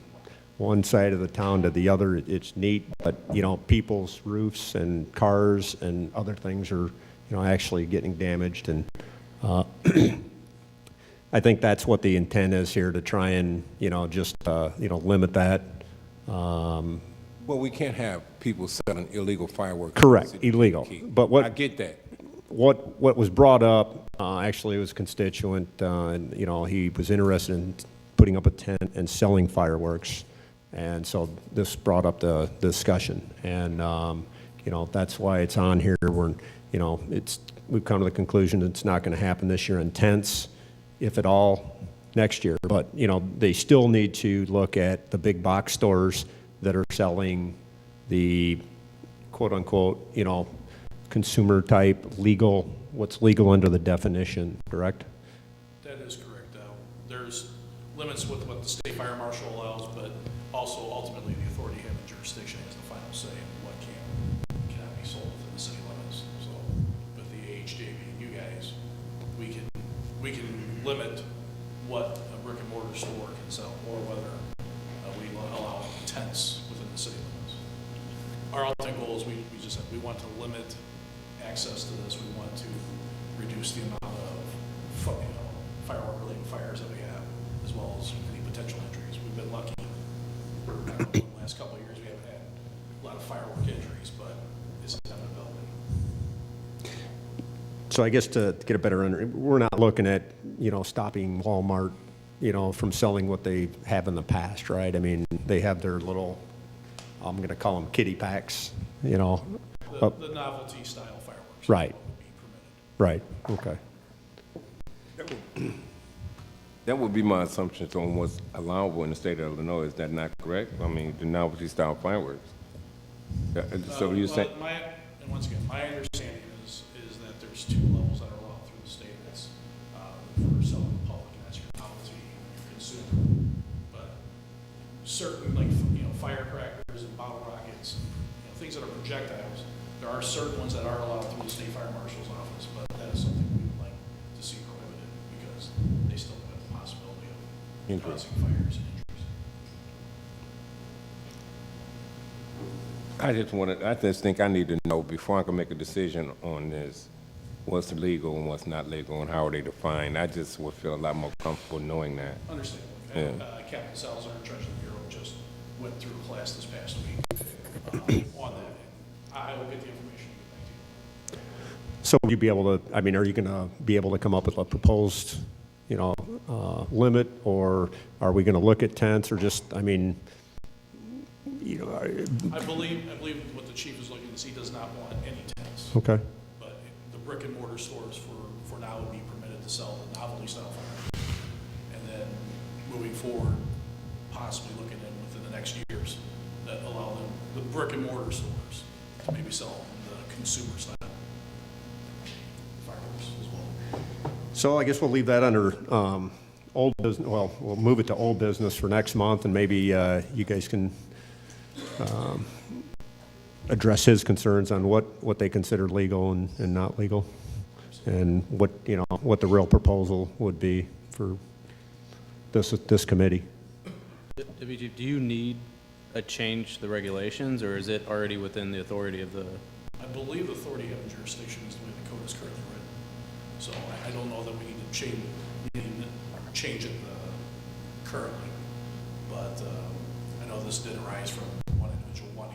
one side of the town to the other, it's neat, but, you know, people's roofs and cars and other things are, you know, actually getting damaged. And I think that's what the intent is here, to try and, you know, just, you know, limit that. Well, we can't have people selling illegal fireworks. in the Correct, city of illegal. Kankakee. But what- I get that. What was brought up, actually, it was a constituent, and, you know, he was interested in putting up a tent and selling fireworks. And so this brought up the discussion. And, you know, that's why it's on here. We're, you know, we've come to the conclusion it's not going to happen this year in tents, if at all, next year. But, you know, they still need to look at the big box stores that are selling the quote-unquote, you know, consumer type legal, what's legal under the definition, correct? That is correct. There's limits with what the state fire marshal allows, but also ultimately the authority having jurisdiction has the final say in what cannot be sold within the city limits. So with the AHJB and you guys, we can limit what a brick and mortar store can sell, or whether we allow tents within the city limits. Our ultimate goal is we just said we want to limit access to this. We want to reduce the amount of firework-related fires that we have, as well as any potential injuries. We've been lucky. I don't know, in the last couple of years, we haven't had a lot of firework injuries, but it's inevitability. So I guess to get a better we're not looking at, you know, stopping Walmart, you know, from selling what they have in the past, right? I mean, they have their little, I'm going to call them kiddie packs, you know. The novelty style fireworks. Right. Would be permitted. Right, okay. That would be my assumptions on what's allowable in the state of Illinois. Is that not correct? I mean, the novelty style fireworks. So you say, And once again, my understanding is that there's two levels that are allowed through the state. That's for selling to the public, and that's your novelty, your consumer. But certain, like, you know, firecrackers and bottle rockets, you know, things that are projectiles, there are certain ones that are allowed through the state fire marshal's office, but that is something we would like to see prohibited, because they still have the possibility of causing fires and injuries. I just think I need to know before I can make a decision on this, what's legal and what's not legal and how are they defined. I just would feel a lot more comfortable knowing that. Understandable. Yeah. Captain Salazar, Treasury Bureau, just went through a class this past week on that. I will get the information. Thank you. So will you be able to, I mean, are you going to be able to come up with a proposed, you know, limit, or are we going to look at tents, or just, I mean, you know, I believe what the chief is looking to see does not want any tents. okay. But the brick and mortar stores for now would be permitted to sell the novelty style fireworks. And then moving forward, possibly looking in within the next years, that allow them, the brick and mortar stores, to maybe sell the consumer style fireworks as well. So I guess we'll leave that under old business. Well, we'll move it to old business for next month, and maybe you guys can address his concerns on what they consider legal and not legal, and what, you know, what the real proposal would be for this committee. WG, do you need a change to the regulations, or is it already within the authority of the? I believe the authority having jurisdiction is the way the code is currently written. So I don't know that we need to change it currently. But I know this did arise from one individual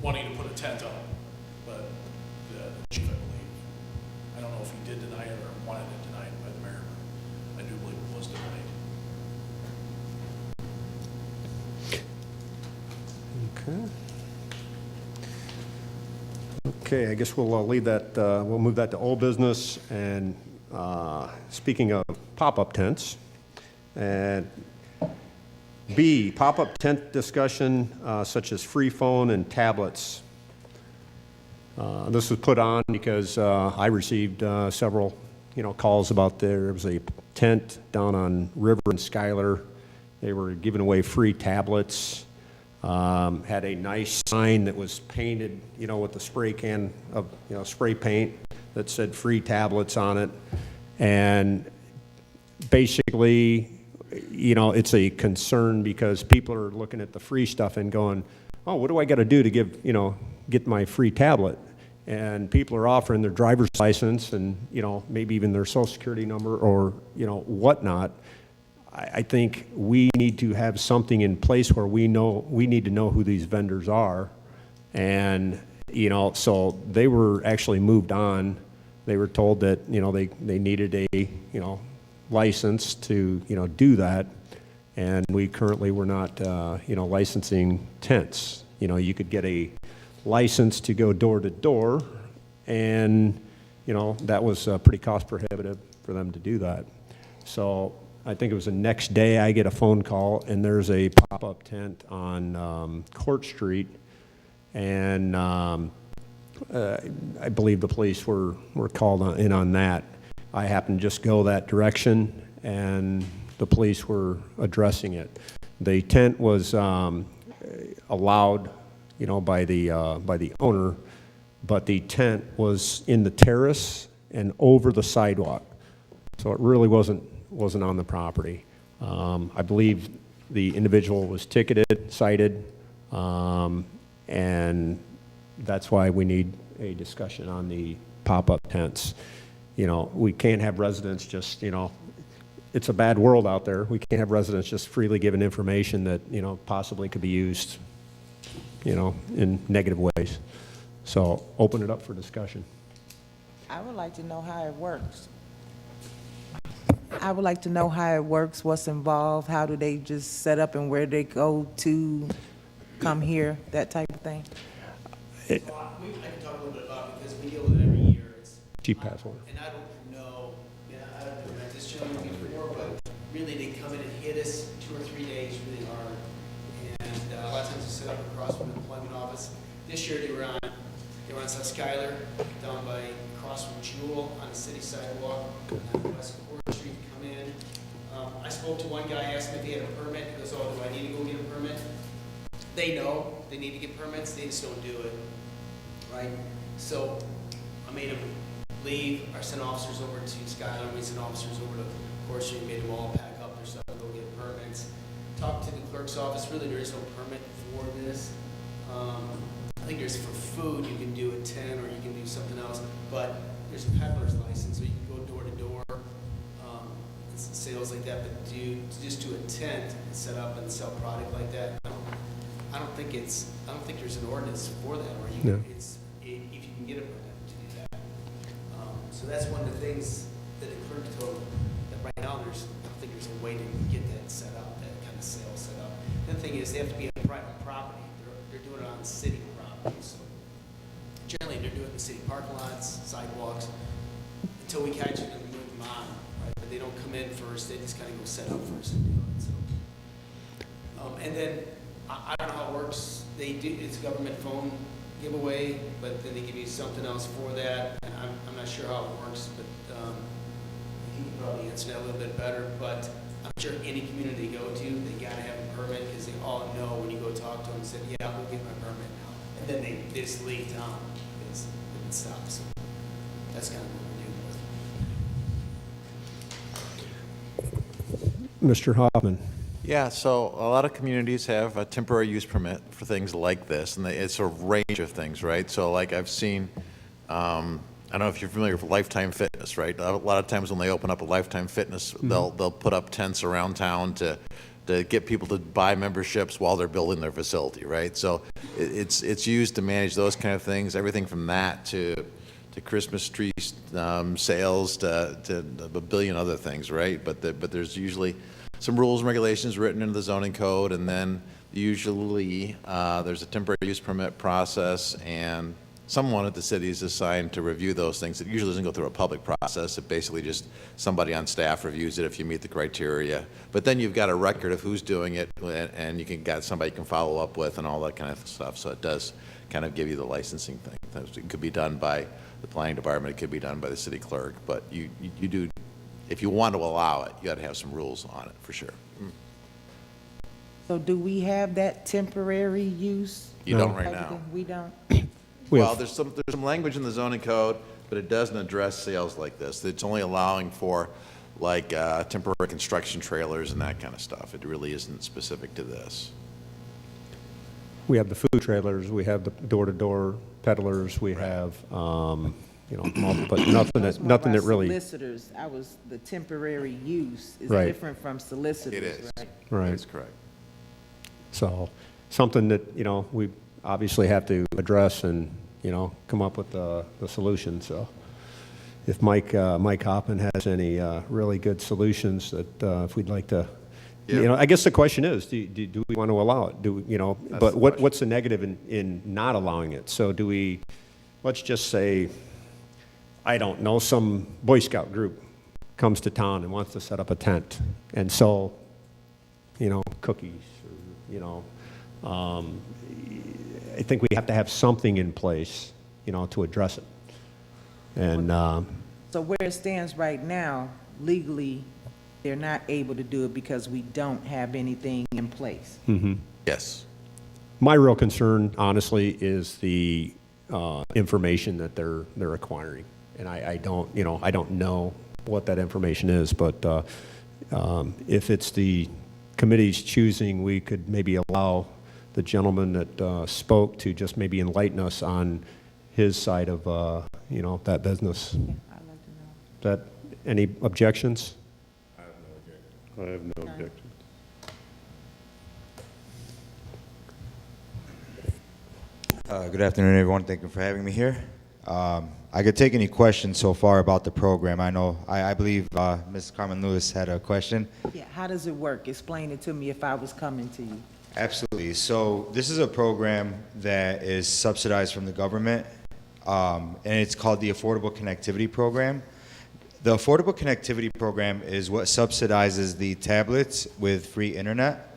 wanting to put a tent up. But the chief, I believe, I don't know if he did deny it or wanted it denied by the mayor, but I do believe it was denied. Okay. Okay, I guess we'll leave that, we'll move that to old business. And speaking of pop-up tents, and B, pop-up tent discussion such as free phone and tablets. This was put on because I received several, calls about there was a tent down on River and Schuyler. They were giving away free tablets. Had a nice sign that was painted, with the spray can of, spray paint that said free tablets on it. And basically, it's a concern because people are looking at the free stuff and going, oh, what do I got to do to get my free tablet? And people are offering their driver's license and, maybe even their social security number or, whatnot. I think we need to have something in place where we need to know who these vendors are. And, so they were actually moved on. They were told that, they needed a, license to, do that. And we currently were not, licensing tents. You could get a license to go door to door, and, that was pretty cost prohibitive for them to do that. So I think it was the next day I get a phone call, and there's a pop-up tent on Court Street, and I believe the police were called in on that. I happened to just go that direction, and the police were addressing it. The tent was allowed, by the owner, but the tent was in the terrace and over the sidewalk, so it really wasn't on the property. I believe the individual was ticketed, cited, and that's why we need a discussion on the pop-up tents. We can't have residents just, it's a bad world out there. We can't have residents just freely giving information that, possibly could be used, in negative ways. So open it up for discussion. I would like to know how it works. I would like to know how it works, what's involved, how do they just set up and where they go to come here, that type of thing. I can talk a little bit about it because we deal with it every year. It's, Chief Password. and I don't know, I haven't met this gentleman before, but really they come in and hit us 2 or 3 days really hard. And a lot of times they set up across from the employment office. This year they were on South Schuyler, down by across from Jewel on the city sidewalk, on West Court Street, come in. I spoke to one guy, asked him if he had a permit. He goes, oh, do I need to go get a permit? They know they need to get permits, they just don't do it, right? So I made them leave, I sent officers over to Schuyler, we sent officers over to Court Street, made them all pack up their stuff and go get permits. Talked to the clerk's office, really there is no permit for this. I think there's for food, you can do a 10 or you can do something else, but there's a peddler's license, so you can go door to door, sales like that, but just do a tent and set up and sell product like that. I don't think there's an ordinance for that, or if you can get a permit to do that. So that's one of the things that the clerk told me, that right now I don't think there's a way to get that set up, that kind of sale set up. The other thing is they have to be on private property. They're doing it on city property, so generally they're doing it in city parking lots, sidewalks, until we catch it and move them on, right? But they don't come in first, they just kind of go set up first and do it, so. And then, I don't know how it works. They do, it's a government phone giveaway, but then they give you something else for that. And I'm not sure how it works, but he can probably answer that a little bit better. But I'm sure any community they go to, they gotta have a permit because they all know when you go talk to them and say, yeah, I'll go get my permit now. And then they just leave town because it stops. So that's kind of what we're dealing with. Mr. Hoffman. Yeah, so a lot of communities have a temporary use permit for things like this, and it's a range of things, right? So like I've seen, I don't know if you're familiar with Lifetime Fitness, right? A lot of times when they open up a Lifetime Fitness, they'll put up tents around town to get people to buy memberships while they're building their facility, right? So it's used to manage those kind of things, everything from that to Christmas tree sales to a billion other things, right? But there's usually some rules and regulations written into the zoning code, and then usually there's a temporary use permit process, and someone at the city is assigned to review those things. It usually doesn't go through a public process. It basically just, somebody on staff reviews it if you meet the criteria. But then you've got a record of who's doing it, and you can got somebody you can follow up with and all that kind of stuff. So it does kind of give you the licensing thing. It could be done by the planning department, it could be done by the city clerk, but you do, if you want to allow it, you got to have some rules on it, for sure. So do we have that temporary use? You don't right now. We don't? Well, there's some language in the zoning code, but it doesn't address sales like this. It's only allowing for like temporary construction trailers and that kind of stuff. It really isn't specific to this. We have the food trailers, we have the door-to-door peddlers, we have, you know, but nothing that really. Solicitors, the temporary use is Right. different from solicitors, It is. right? Right. That's correct. So, something that, you know, we obviously have to address and, you know, come up with the solution. So, if Mike Hoppin has any really good solutions that if we'd like to, Yeah. you know, I guess the question is, do we want to allow it? Do we, you know, That's but the question. what's the negative in not allowing it? So do we, let's just say, I don't know, some Boy Scout group comes to town and wants to set up a tent and sell, you know, cookies, or, you know, I think we have to have something in place, you know, to address it. And, So where it stands right now, legally, they're not able to do it because we don't have anything in place. Yes. my real concern, honestly, is the information that they're acquiring. And I don't, you know, I don't know what that information is, but if it's the committee's choosing, we could maybe allow the gentleman that spoke to just maybe enlighten us on his side of, you know, that business. I'd like to know. That, any objections? I have no objection. Good afternoon, everyone. Thank you for having me here. I could take any questions so far about the program. I know, I believe Ms. Carmen Lewis had a question. Yeah, how does it work? Explain it to me if I was coming to you. Absolutely. So this is a program that is subsidized from the government, and it's called the Affordable Connectivity Program. The Affordable Connectivity Program is what subsidizes the tablets with free internet.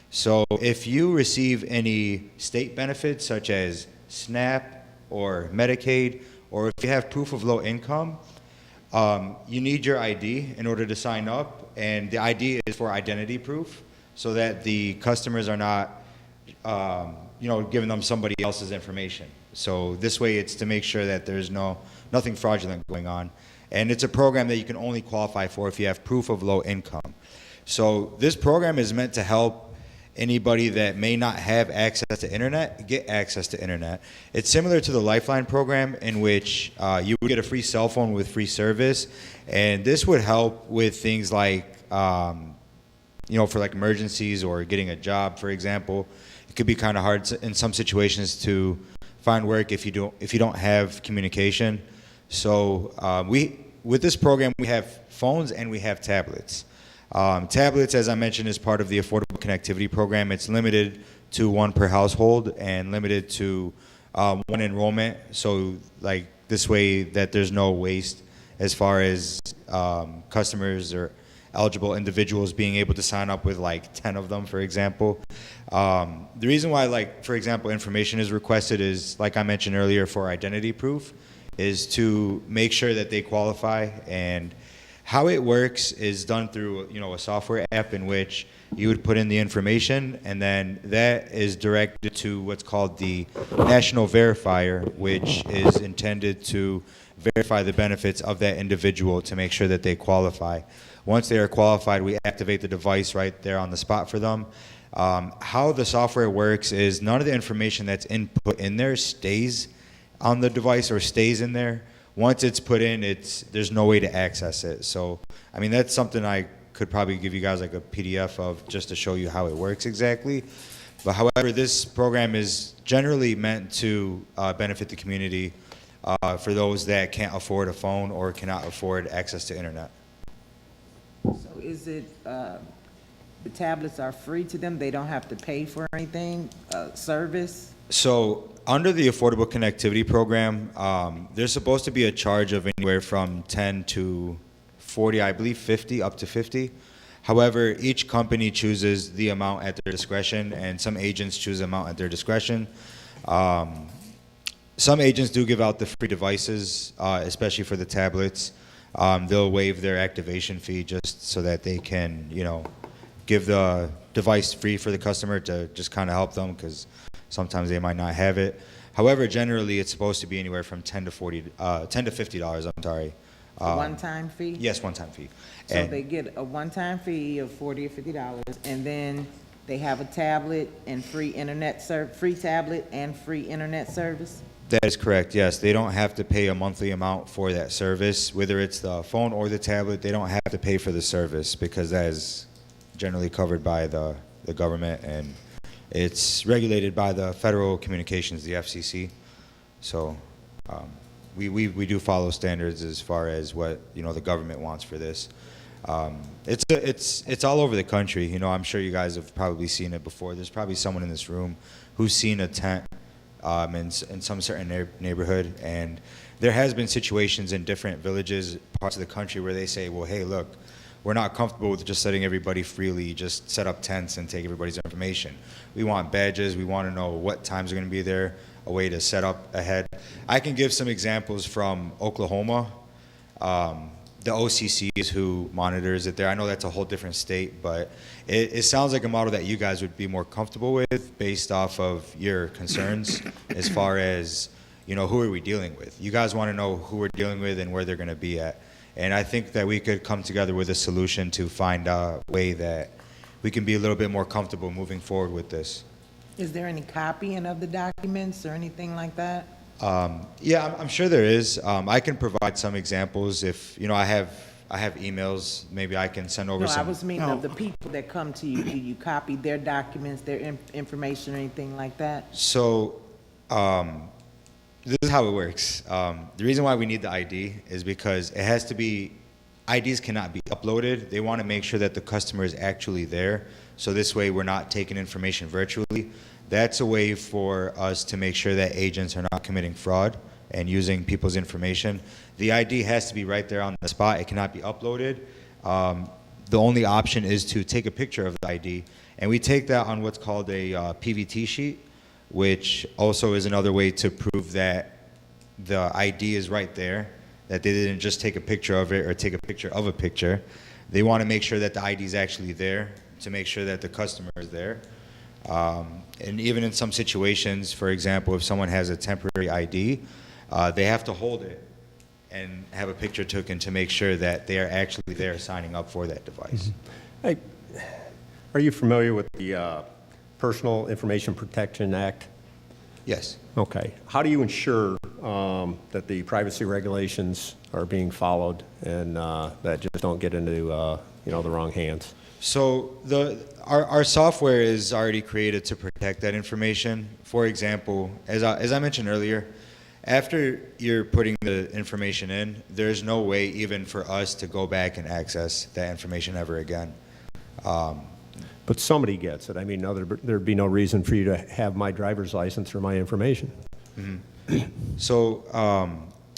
So if you receive any state benefits such as SNAP or Medicaid, or if you have proof of low income, you need your ID in order to sign up, and the ID is for identity proof, so that the customers are not, you know, giving them somebody else's information. So this way, it's to make sure that there's nothing fraudulent going on, and it's a program that you can only qualify for if you have proof of low income. So this program is meant to help anybody that may not have access to internet get access to internet. It's similar to the Lifeline program, in which you would get a free cell phone with free service, and this would help with things like, you know, for like emergencies or getting a job, for example. It could be kind of hard in some situations to find work if you don't have communication. So with this program, we have phones and we have tablets. Tablets, as I mentioned, is part of the Affordable Connectivity Program. It's limited to one per household and limited to one enrollment. So, like, this way that there's no waste as far as customers or eligible individuals being able to sign up with like 10 of them, for example. The reason why, like, for example, information is requested is, like I mentioned earlier, for identity proof, is to make sure that they qualify. And how it works is done through, you know, a software app in which you would put in the information, and then that is directed to what's called the National Verifier, which is intended to verify the benefits of that individual to make sure that they qualify. Once they are qualified, we activate the device right there on the spot for them. How the software works is none of the information that's input in there stays on the device or stays in there. Once it's put in, there's no way to access it. So, I mean, that's something I could probably give you guys like a PDF of just to show you how it works exactly. But however, this program is generally meant to benefit the community for those that can't afford a phone or cannot afford access to internet. So is it, the tablets are free to them? They don't have to pay for anything, service? So under the Affordable Connectivity Program, there's supposed to be a charge of anywhere from 10 to 40, I believe 50, up to 50. However, each company chooses the amount at their discretion, and some agents choose the amount at their discretion. Some agents do give out the free devices, especially for the tablets. They'll waive their activation fee just so that they can, give the device free for the customer to just kind of help them, because sometimes they might not have it. However, generally it's supposed to be anywhere from $10 to $50. I'm sorry. A one-time fee? Yes, one-time fee. So And- they get a one-time fee of $40 or $50, and then they have a tablet and free free tablet and free internet service? That is correct, yes. They don't have to pay a monthly amount for that service. Whether it's the phone or the tablet, they don't have to pay for the service, because that is generally covered by the government, and it's regulated by the Federal Communications, the FCC. So we do follow standards as far as what the government wants for this. It's all over the country. I'm sure you guys have probably seen it before. There's probably someone in this room who's seen a tent in some certain neighborhood, and there has been situations in different villages, parts of the country, where they say, well, hey, look, we're not comfortable with just letting everybody freely just set up tents and take everybody's information. We want badges. We want to know what times are going to be there, a way to set up ahead. I can give some examples from Oklahoma. The OCC is who monitors it there. I know that's a whole different state, but it sounds like a model that you guys would be more comfortable with based off of your concerns as far as, who are we dealing with? You guys want to know who we're dealing with and where they're going to be at. And I think that we could come together with a solution to find a way that we can be a little bit more comfortable moving forward with this. Is there any copying of the documents or anything like that? Yeah, I'm sure there is. I can provide some examples if, I have emails, maybe I can send over No, I some. was meaning of the people that come to you. Do you copy their documents, their information or anything like that? So, this is how it works. The reason why we need the ID is because it has to be, IDs cannot be uploaded. They want to make sure that the customer is actually there. So this way we're not taking information virtually. That's a way for us to make sure that agents are not committing fraud and using people's information. The ID has to be right there on the spot. It cannot be uploaded. The only option is to take a picture of the ID, and we take that on what's called a PVT sheet, which also is another way to prove that the ID is right there, that they didn't just take a picture of it or take a picture of a picture. They want to make sure that the ID is actually there to make sure that the customer is there. And even in some situations, for example, if someone has a temporary ID, they have to hold it and have a picture taken to make sure that they are actually there signing up for that device. Hey, are you familiar with the Personal Information Protection Act? Yes. Okay. How do you ensure that the privacy regulations are being followed and that just don't get into the wrong hands? So our software is already created to protect that information. For example, as I mentioned earlier, after you're putting the information in, there's no way even for us to go back and access that information ever again. But somebody gets it. I mean, there'd be no reason for you to have my driver's license or my information. So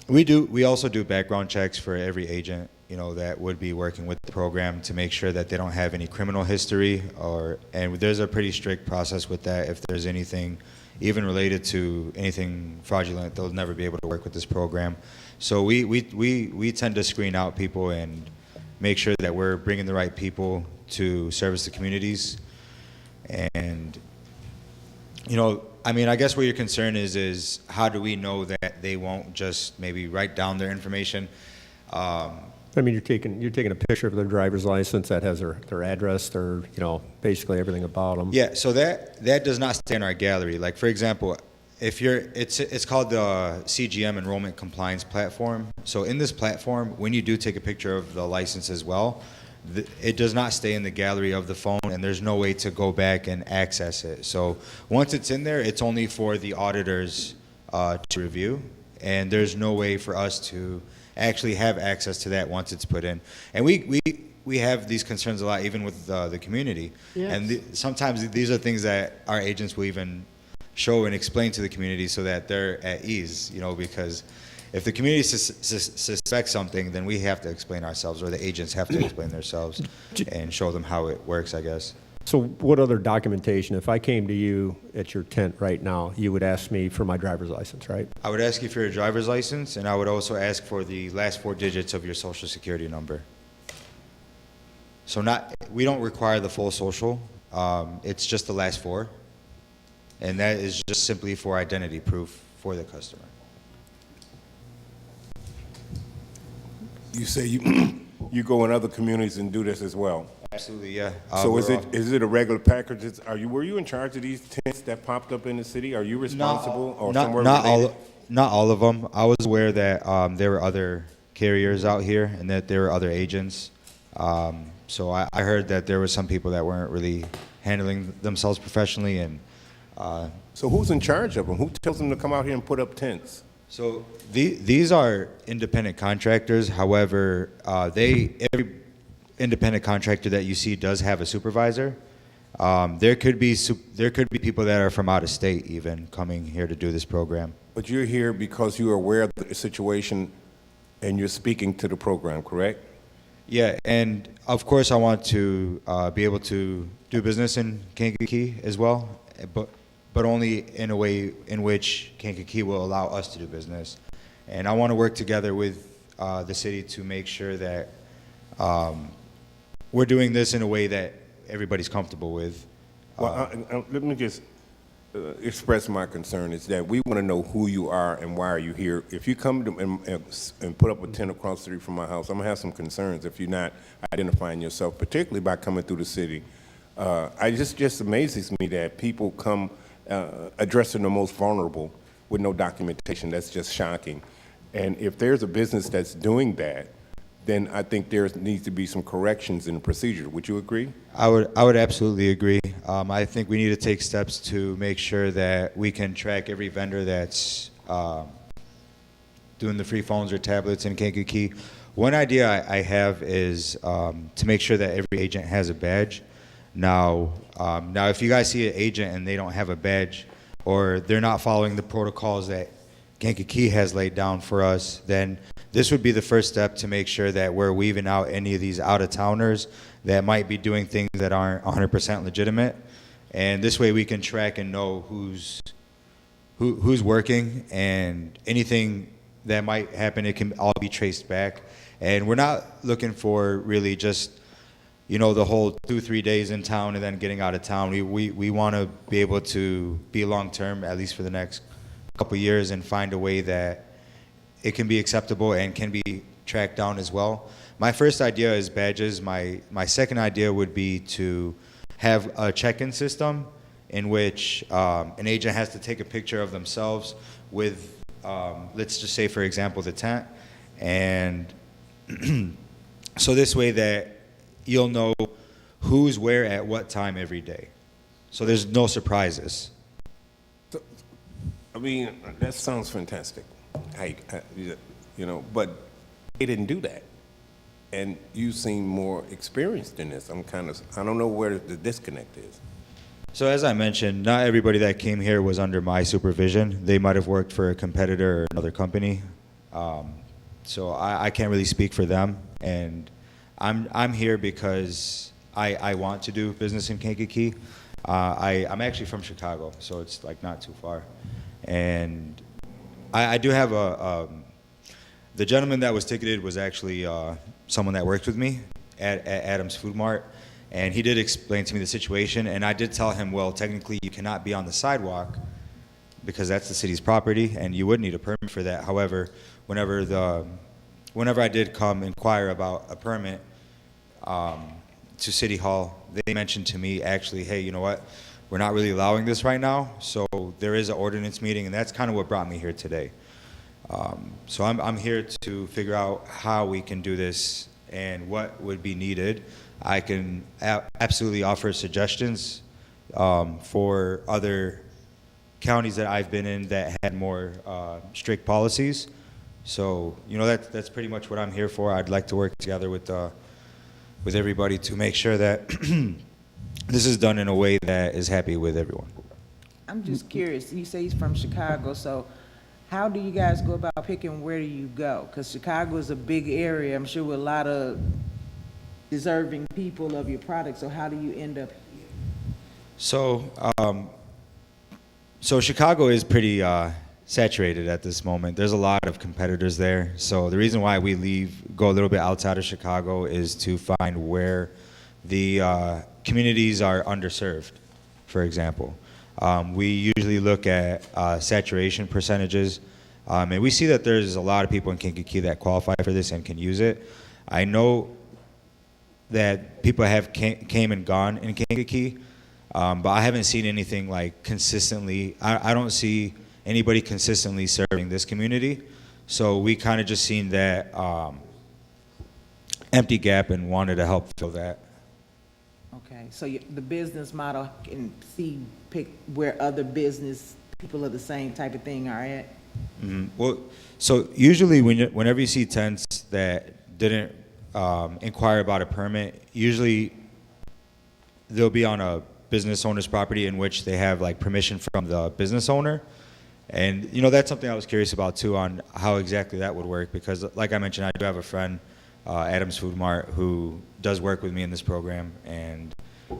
we also do background checks for every agent, that would be working with the program to make sure that they don't have any criminal history, and there's a pretty strict process with that. If there's anything even related to anything fraudulent, they'll never be able to work with this program. So we tend to screen out people and make sure that we're bringing the right people to service the communities. And, I guess what your concern is how do we know that they won't just maybe write down their information? You're taking a picture of their driver's license that has their address, their, basically everything about them. Yeah, so that does not stay in our gallery. Like, for example, it's called the CGM Enrollment Compliance Platform. So in this platform, when you do take a picture of the license as well, it does not stay in the gallery of the phone, and there's no way to go back and access it. So once it's in there, it's only for the auditors to review, and there's no way for us to actually have access to that once it's put in. And we have these concerns a lot, even with the community. Yes. And sometimes these are things that our agents will even show and explain to the community so that they're at ease, because if the community suspects something, then we have to explain ourselves, or the agents have to explain themselves and show them how it works, I guess. So what other documentation, if I came to you at your tent right now, you would ask me for my driver's license, right? I would ask you for your driver's license, and I would also ask for the last 4 digits of your social security number. So we don't require the full social, it's just the last 4, and that is just simply for identity proof for the customer. You say you go in other communities and do this as well? Absolutely, yeah. So is it a regular package? Were you in charge of these tents that popped up in the city? Are you responsible or somewhere related? Not all of them. I was aware that there were other carriers out here and that there were other agents. So I heard that there were some people that weren't really handling themselves professionally. And so who's in charge of them? Who tells them to come out here and put up tents? so these are independent contractors. However, every independent contractor that you see does have a supervisor. There could be people that are from out of state even coming here to do this program. But you're here because you are aware of the situation and you're speaking to the program, correct? Yeah, and of course I want to be able to do business in Kankakee as well, but only in a way in which Kankakee will allow us to do business. And I want to work together with the city to make sure that we're doing this in a way that everybody's comfortable with. Well, let me just express my concern is that we want to know who you are and why are you here. If you come to, and put up a tent across the street from my house, I'm going to have some concerns if you're not identifying yourself, particularly by coming through the city. It just amazes me that people come addressing the most vulnerable with no documentation. That's just shocking. And if there's a business that's doing that, then I think there needs to be some corrections in the procedure. Would you agree? I would absolutely agree. I think we need to take steps to make sure that we can track every vendor that's doing the free phones or tablets in Kankakee. One idea I have is to make sure that every agent has a badge. Now, if you guys see an agent and they don't have a badge, or they're not following the protocols that Kankakee has laid down for us, then this would be the first step to make sure that we're weeding out any of these out-of-towners that might be doing things that aren't 100% legitimate. And this way we can track and know who's working, and anything that might happen, it can all be traced back. And we're not looking for really just, the whole 2-3 days in town and then getting out of town. We want to be able to be long-term, at least for the next couple years, and find a way that it can be acceptable and can be tracked down as well. My first idea is badges. My second idea would be to have a check-in system in which an agent has to take a picture of themselves with, let's just say, for example, the tent. And so this way that you'll know who's where at what time every day. So there's no surprises. I mean, that sounds fantastic. But they didn't do that. And you seem more experienced in this. I don't know where the disconnect is. So as I mentioned, not everybody that came here was under my supervision. They might have worked for a competitor or another company. So I can't really speak for them. And I'm here because I want to do business in Kankakee. I'm actually from Chicago, so it's like not too far. And I do have the gentleman that was ticketed was actually someone that worked with me at Adams Food Mart, and he did explain to me the situation, and I did tell him, well, technically you cannot be on the sidewalk because that's the city's property, and you would need a permit for that. However, whenever I did come inquire about a permit to City Hall, they mentioned to me actually, hey, you know what? We're not really allowing this right now, so there is an ordinance meeting, and that's kind of what brought me here today. So I'm here to figure out how we can do this and what would be needed. I can absolutely offer suggestions for other counties that I've been in that had more strict policies. So that's pretty much what I'm here for. I'd like to work together with everybody to make sure that this is done in a way that is happy with everyone. I'm just curious, you say he's from Chicago, so how do you guys go about picking where do you go? Because Chicago is a big area, I'm sure with a lot of deserving people of your product, so how do you end up here? So, so Chicago is pretty saturated at this moment. There's a lot of competitors there. So the reason why we go a little bit outside of Chicago is to find where the communities are underserved, for example. We usually look at saturation percentages, and we see that there's a lot of people in Kankakee that qualify for this and can use it. I know that people have came and gone in Kankakee, but I haven't seen anything like consistently. I don't see anybody consistently serving this community. So we kind of just seen that empty gap and wanted to help fill that. Okay, so the business model can pick where other business people of the same type of thing are at? Well, so usually whenever you see tents that didn't inquire about a permit, usually they'll be on a business owner's property in which they have like permission from the business owner. And, you know, that's something I was curious about too, on how exactly that would work, because like I mentioned, I do have a friend, Adams Food Mart, who does work with me in this program, and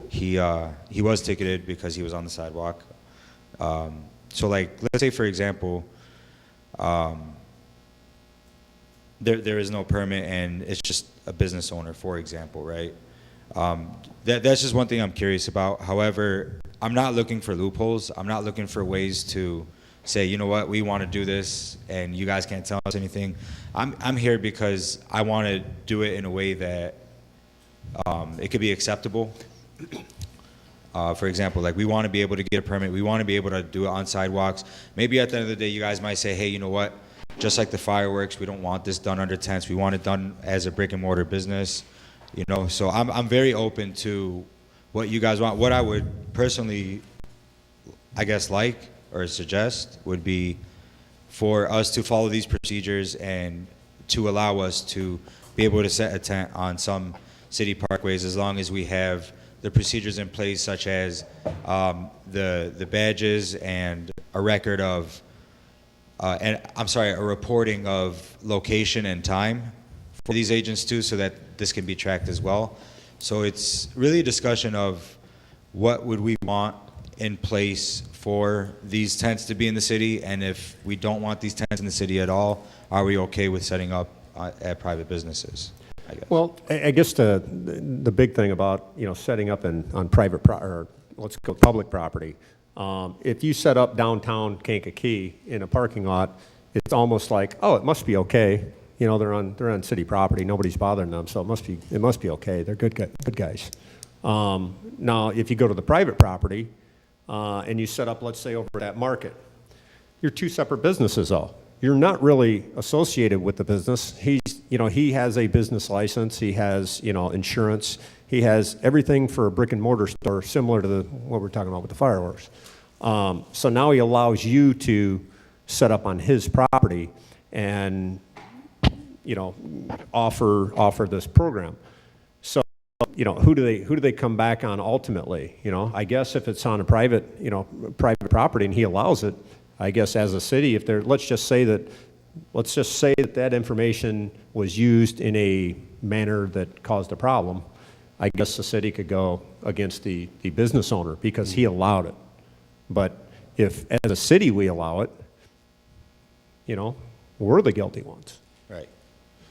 he was ticketed because he was on the sidewalk. So like, let's say for example, there is no permit and it's just a business owner, for example, right? That's just one thing I'm curious about. However, I'm not looking for loopholes. I'm not looking for ways to say, you know what, we want to do this and you guys can't tell us anything. I'm here because I want to do it in a way that it could be acceptable. For example, like we want to be able to get a permit. We want to be able to do it on sidewalks. Maybe at the end of the day, you guys might say, hey, you know what? Just like the fireworks, we don't want this done under tents. We want it done as a brick and mortar business, you know? So I'm very open to what you guys want. What I would personally, I guess, like or suggest would be for us to follow these procedures and to allow us to be able to set a tent on some city parkways as long as we have the procedures in place, such as the badges and a record of, a reporting of location and time for these agents too, so that this can be tracked as well. So it's really a discussion of what would we want in place for these tents to be in the city, and if we don't want these tents in the city at all, are we okay with setting up at private businesses, I guess? Well, I guess the big thing about, you know, setting up on private or let's go public property, if you set up downtown Kankakee in a parking lot, it's almost like, oh, it must be okay. You know, they're on city property. Nobody's bothering them, so it must be okay. They're good guys. Now, if you go to the private property and you set up, let's say, over at Market, you're two separate businesses, though. You're not really associated with the business. He has a business license. He has, you know, insurance. He has everything for a brick and mortar store, similar to what we're talking about with the fireworks. So now he allows you to set up on his property and, you know, offer this program. So, you know, who do they come back on ultimately? You know, I guess if it's on a private property and he allows it, I guess as a city, if let's just say that information was used in a manner that caused a problem, I guess the city could go against the business owner because he allowed it. But if as a city we allow it, you know, we're the guilty ones. Right.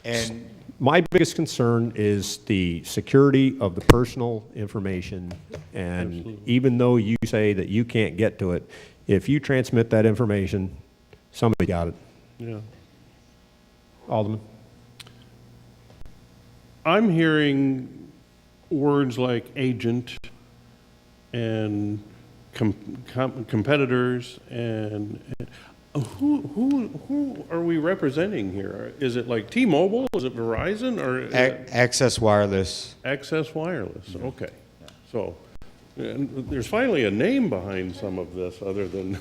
And my biggest concern is the security of the personal information, and Absolutely. even though you say that you can't get to it, if you transmit that information, somebody got it. Yeah. Alderman? I'm hearing words like agent and competitors and who are we representing here? Is it like T-Mobile? Is it Verizon or Access Wireless. Access Wireless? Okay. So and there's finally a name behind some of this other than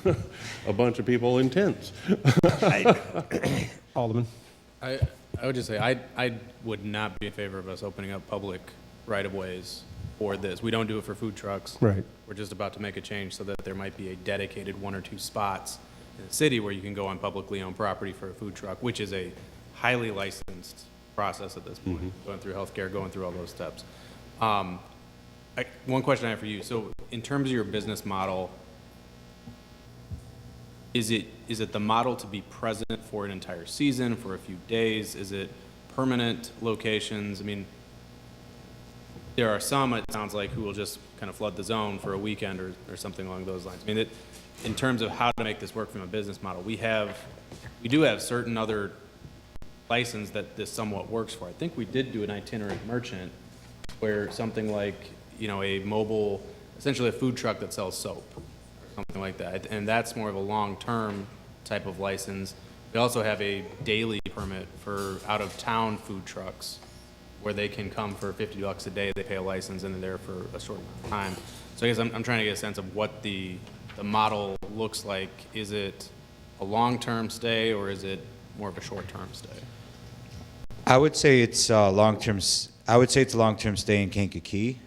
a bunch of people in tents. Alderman? I would just say I would not be in favor of us opening up public right-of-ways for this. We don't do it for food trucks. Right. We're just about to make a change so that there might be a dedicated 1 or 2 spots in the city where you can go on publicly owned property for a food truck, which is a highly licensed process at this point, going through healthcare, going through all those steps. One question I have for you. So in terms of your business model, is it the model to be present for an entire season, for a few days? Is it permanent locations? I mean, there are some, it sounds like, who will just kind of flood the zone for a weekend or something along those lines. I mean, in terms of how to make this work from a business model, we do have certain other license that this somewhat works for. I think we did do an itinerant merchant where something like, a mobile, essentially a food truck that sells soap, or something like that. And that's more of a long-term type of license. We also have a daily permit for out-of-town food trucks where they can come for $50 a day, they pay a license, and they're there for a short amount of time. So I guess I'm trying to get a sense of what the model looks like. Is it a long-term stay, or is it more of a short-term stay? I would say it's long-term. I would say it's a long-term stay in Kankakee.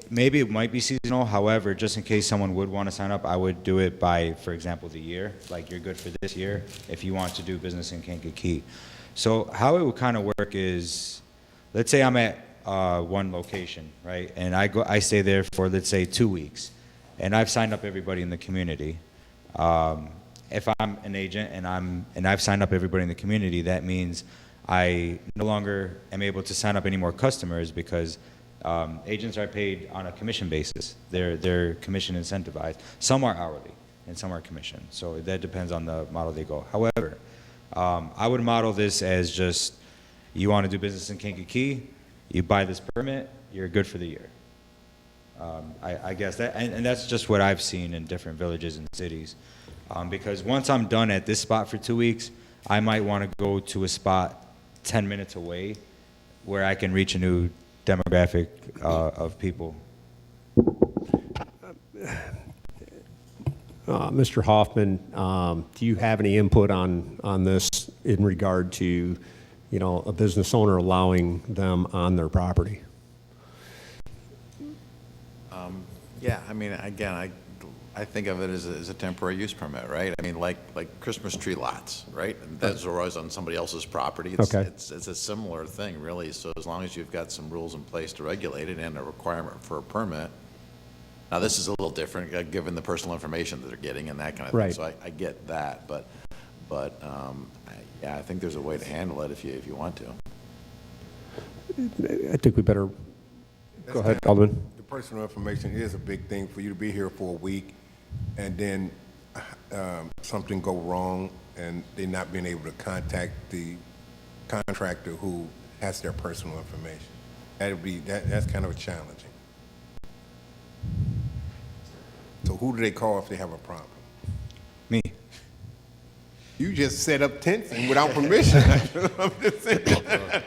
Maybe it might be seasonal. However, just in case someone would want to sign up, I would do it by, for example, the year. Like, you're good for this year if you want to do business in Kankakee. So how it would kind of work is, let's say I'm at one location, right, and I stay there for, let's say, 2 weeks, and I've signed up everybody in the community. If I'm an agent and I've signed up everybody in the community, that means I no longer am able to sign up any more customers because agents are paid on a commission basis. They're commission incentivized. Some are hourly and some are commission. So that depends on the model they go. However, I would model this as just, you want to do business in Kankakee, you buy this permit, you're good for the year. I guess that, and that's just what I've seen in different villages and cities. Because once I'm done at this spot for 2 weeks, I might want to go to a spot 10 minutes away where I can reach a new demographic of people. Mr. Hoffman, do you have any input on this in regard to, a business owner allowing them on their property? Yeah, I mean, again, I think of it as a temporary use permit, right? I mean, like Christmas tree lots, right? And those are always on somebody else's property. Okay. It's a similar thing, really. So as long as you've got some rules in place to regulate it and a requirement for a permit. Now, this is a little different, given the personal information that they're getting and that kind of thing. Right. So I get that, but yeah, I think there's a way to handle it if you want to. I think we better go ahead, Alderman. The personal information is a big thing for you to be here for a week and then something go wrong and they not being able to contact the contractor who has their personal information. That's kind of challenging. So who do they call if they have a problem? Me. You just set up tents and without permission. I'm just saying.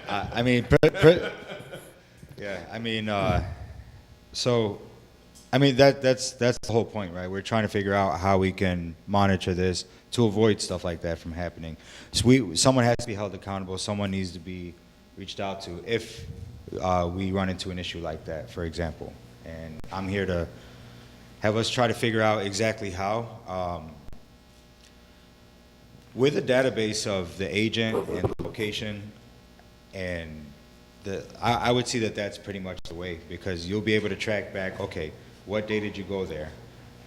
I mean, yeah, I mean, so, I mean, that's the whole point, right? We're trying to figure out how we can monitor this to avoid stuff like that from happening. So someone has to be held accountable. Someone needs to be reached out to if we run into an issue like that, for example. And I'm here to have us try to figure out exactly how. With a database of the agent and the location, and I would see that that's pretty much the way, because you'll be able to track back, okay, what day did you go there?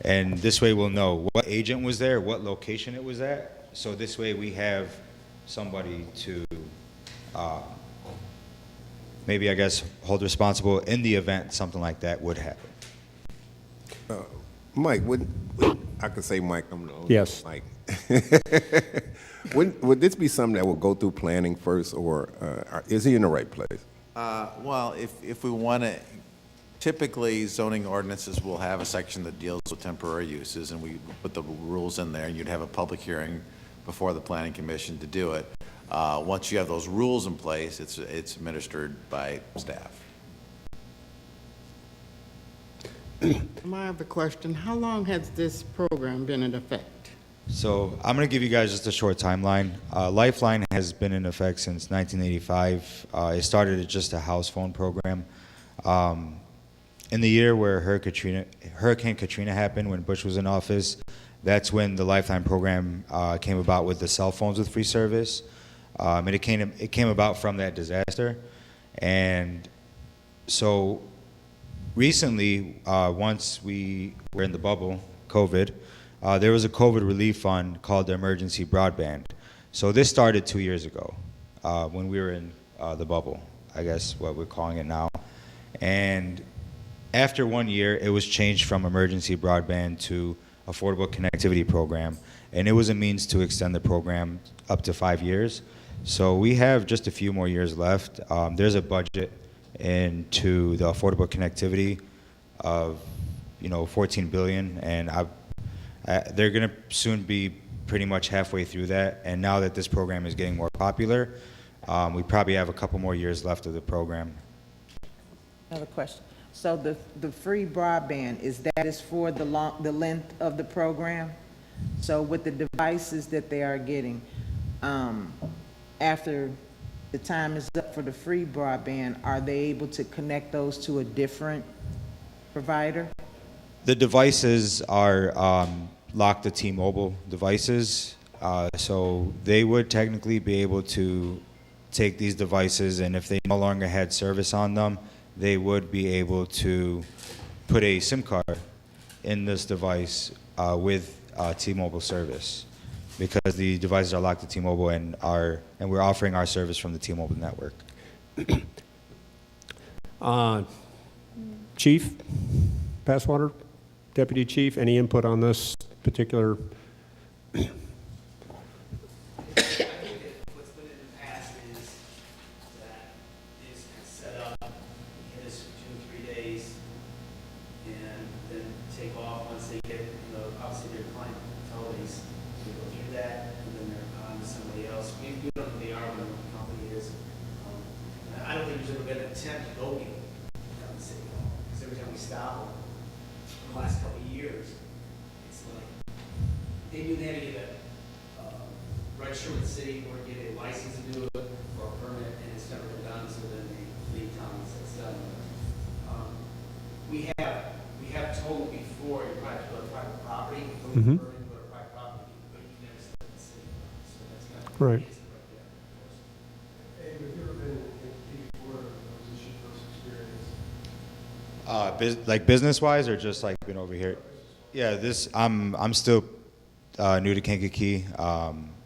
And this way we'll know what agent was there, what location it was at. So this way we have somebody to maybe, I guess, hold responsible in the event something like that would happen. Mike, I could say Mike, I'm the only Yes. Mike. Would this be something that would go through planning first, or is he in the right place? Well, if we want to, typically zoning ordinances will have a section that deals with temporary uses, and we put the rules in there, and you'd have a public hearing before the planning commission to do it. Once you have those rules in place, it's administered by staff. I have a question. How long has this program been in effect? So I'm going to give you guys just a short timeline. Lifeline has been in effect since 1985. It started as just a house phone program. in the year where Hurricane Katrina happened, when Bush was in office, that's when the Lifeline program came about with the cell phones with free service. And it came about from that disaster. And so recently, once we were in the bubble, COVID, there was a COVID relief fund called the Emergency Broadband. So this started 2 years ago when we were in the bubble, I guess what we're calling it now. And after 1 year, it was changed from emergency broadband to affordable connectivity program. And it was a means to extend the program up to 5 years. So we have just a few more years left. There's a budget into the affordable connectivity of, 14 billion, and they're going to soon be pretty much halfway through that. And now that this program is getting more popular, we probably have a couple more years left of the program. Another question. So the free broadband, is for the length of the program? So with the devices that they are getting, after the time is up for the free broadband, are they able to connect those to a different provider? The devices are locked to T-Mobile devices, so they would technically be able to take these devices, and if they no longer had service on them, they would be able to put a SIM card in this device with T-Mobile service, because the devices are locked to T-Mobile and we're offering our service from the T-Mobile network. Chief Passwater, Deputy Chief, any input on this particular? I think that what's been in the past is that is set up, hit us for 2 or 3 days, and then take off once they get, obviously their client utilities, they go through that, and then they're on to somebody else. We don't know who they are, we don't know what the company is. I don't think there's ever been an attempt to go get down the city hall, because every time we stop them, in the last couple of years, it's like, they knew they had to get a register with the city or get a license to do it or a permit, and it's never been done, so then they leave town and it's done. We have told them before, you probably have to go to private property, go to permit, go to private property, but you never step in the city. So that's kind of Right. the answer right there, of course. Hey, have you ever been in before, or was this your first experience? Like business-wise, or just like been over here? Yeah, I'm still new to Kankakee,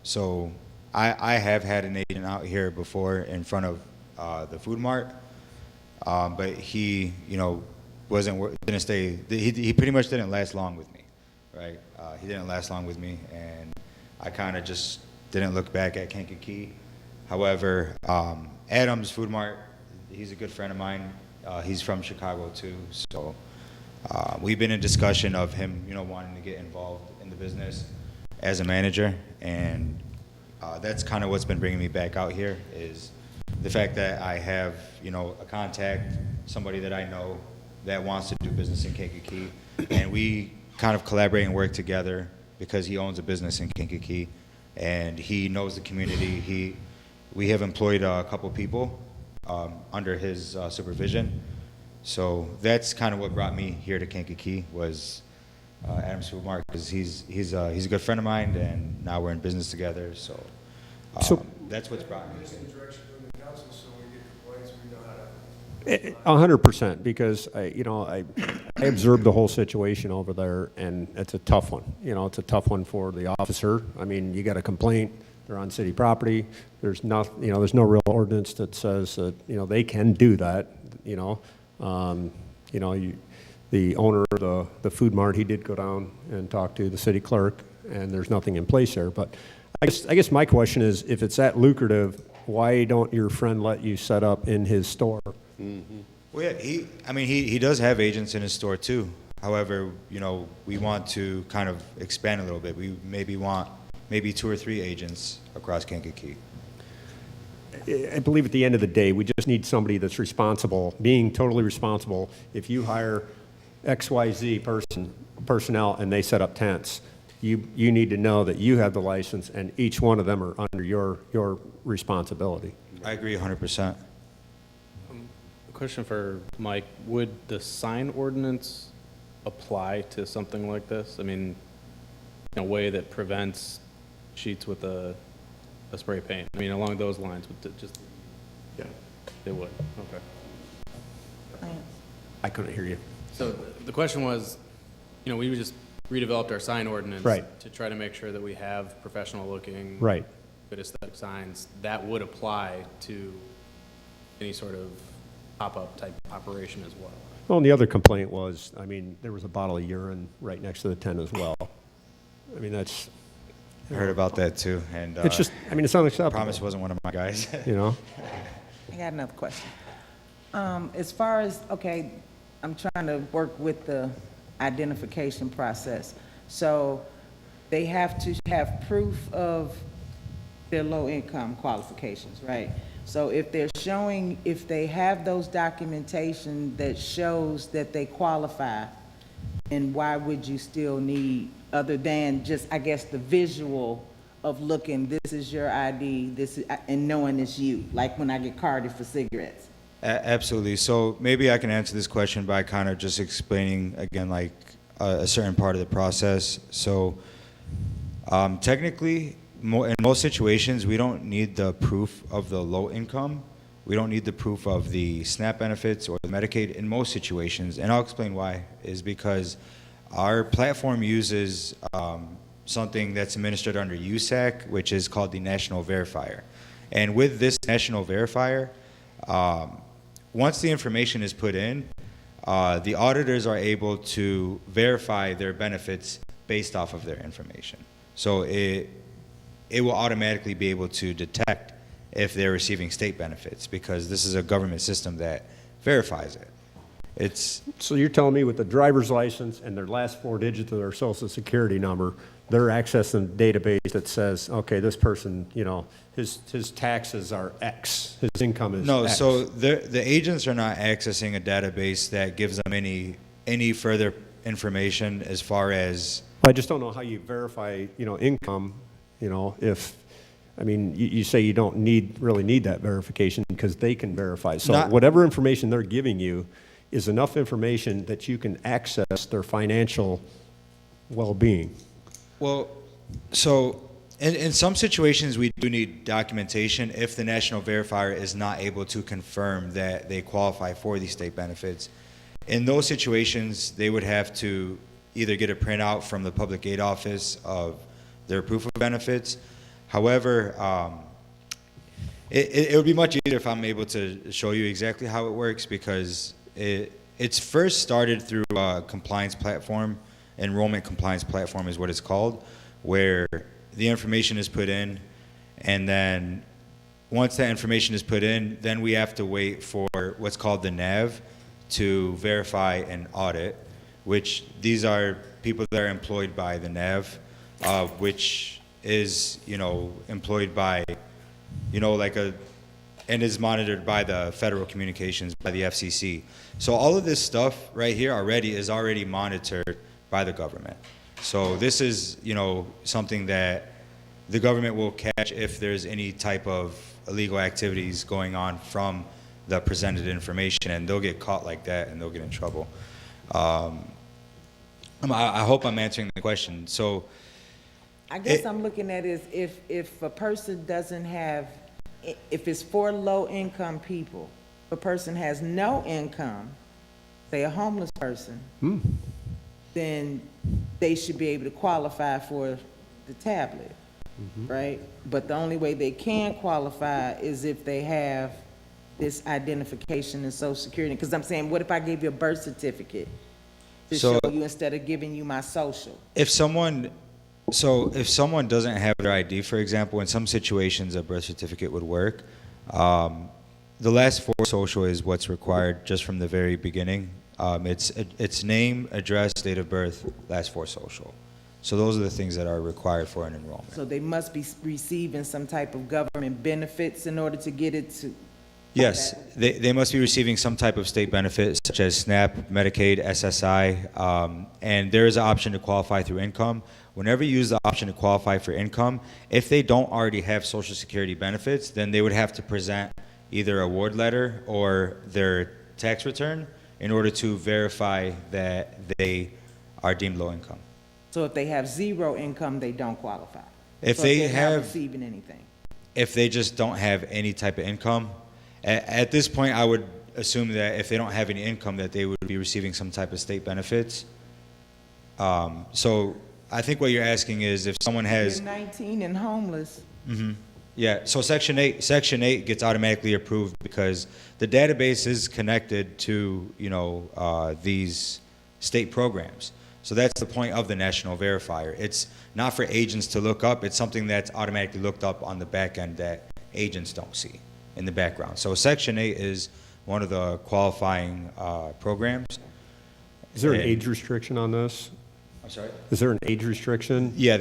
so I have had an agent out here before in front of the food mart, but he, didn't stay. He pretty much didn't last long with me, right? He didn't last long with me, and I kind of just didn't look back at Kankakee. However, Adams Food Mart, he's a good friend of mine. He's from Chicago too, so we've been in discussion of him, wanting to get involved in the business as a manager, and that's kind of what's been bringing me back out here, is the fact that I have, a contact, somebody that I know that wants to do business in Kankakee, and we kind of collaborate and work together because he owns a business in Kankakee, and he knows the community. We have employed a couple people under his supervision. So that's kind of what brought me here to Kankakee, was Adams Food Mart, because he's a good friend of mine, and now we're in business together. So that's what's brought me. Just in direction from the council, so when we get complaints, we know how to. 100%, because I observed the whole situation over there, and it's a tough one. It's a tough one for the officer. I mean, you got a complaint, they're on city property. There's there's no real ordinance that says that they can do that. The owner of the food mart, he did go down and talk to the city clerk, and there's nothing in place there. But I guess my question is, if it's that lucrative, why don't your friend let you set up in his store? Well, yeah, he does have agents in his store too. However, we want to kind of expand a little bit. We want 2 or 3 agents across Kankakee. I believe at the end of the day, we just need somebody that's responsible, being totally responsible. If you hire XYZ personnel and they set up tents, you need to know that you have the license, and each one of them are under your responsibility. I agree 100%. A Question for Mike, would the sign ordinance apply to something like this? I mean, in a way that prevents sheets with a spray paint? I mean, along those lines, would it just, Yeah. it would, okay. I couldn't hear you. So the question was, we just redeveloped our sign ordinance. Right. To try to make sure that we have professional looking. Right. Good aesthetic signs. That would apply to any sort of pop-up type operation as well. Well, and the other complaint was, I mean, there was a bottle of urine right next to the tent as well. I mean, that's, I heard about that too, and it's just, I mean, it's unacceptable. promise wasn't one of my guys. You know? I got another question. As far as, okay, I'm trying to work with the identification process. So they have to have proof of their low-income qualifications, right? So if they're showing, if they have those documentation that shows that they qualify, then why would you still need, other than just, I guess, the visual of looking, this is your ID, this is, and knowing it's you, like when I get carded for cigarettes? Absolutely. So maybe I can answer this question by kind of just explaining again, like a certain part of the process. So technically, in most situations, we don't need the proof of the low income. We don't need the proof of the SNAP benefits or the Medicaid in most situations. And I'll explain why, is because our platform uses something that's administered under USAC, which is called the National Verifier. And with this National Verifier, once the information is put in, the auditors are able to verify their benefits based off of their information. So it will automatically be able to detect if they're receiving state benefits, because this is a government system that verifies it. It's So you're telling me with the driver's license and their last 4 digits of their social security number, they're accessing a database that says, okay, this person, his taxes are X, his income is no, X. so the agents are not accessing a database that gives them any further information as far as. I just don't know how you verify, income, if, I mean, you say you don't really need that verification because they can verify. So whatever information they're giving you is enough information that you can access their financial well-being. Well, so in some situations, we do need documentation if the National Verifier is not able to confirm that they qualify for these state benefits. In those situations, they would have to either get a printout from the public aid office of their proof of benefits. However, it would be much easier if I'm able to show you exactly how it works, because it's first started through a compliance platform. Enrollment compliance platform is what it's called, where the information is put in, and then once that information is put in, then we have to wait for what's called the NAV to verify and audit, which these are people that are employed by the NAV, which is, employed by, and is monitored by the Federal Communications, by the FCC. So all of this stuff right here is already monitored by the government. So this is, something that the government will catch if there's any type of illegal activities going on from the presented information, and they'll get caught like that and they'll get in trouble. I hope I'm answering the question. So I guess I'm looking at is if a person doesn't have, if it's for low-income people, if a person has no income, say a homeless person, then they should be able to qualify for the tablet, right? But the only way they can qualify is if they have this identification and Social Security. Because I'm saying, what if I gave you a birth certificate to show you instead of giving you my social? If someone doesn't have their ID, for example, in some situations a birth certificate would work. The last 4 social is what's required just from the very beginning. It's name, address, date of birth, last 4 social. So those are the things that are required for an enrollment. So they must be receiving some type of government benefits in order to get it to? Yes, they must be receiving some type of state benefits such as SNAP, Medicaid, SSI, and there is an option to qualify through income. Whenever you use the option to qualify for income, if they don't already have Social Security benefits, then they would have to present either a award letter or their tax return in order to verify that they are deemed low income. So if they have zero income, they don't qualify? If So they they're not have, receiving anything? if they just don't have any type of income, at this point, I would assume that if they don't have any income, that they would be receiving some type of state benefits. So I think what you're asking is if someone has, You're 19 and homeless, yeah, so Section 8 gets automatically approved because the database is connected to, these state programs. So that's the point of the national verifier. It's not for agents to look up, it's something that's automatically looked up on the back end that agents don't see in the background. So Section 8 is one of the qualifying programs. Is there an And- age restriction on this? I'm sorry? Is there an age restriction? Yeah,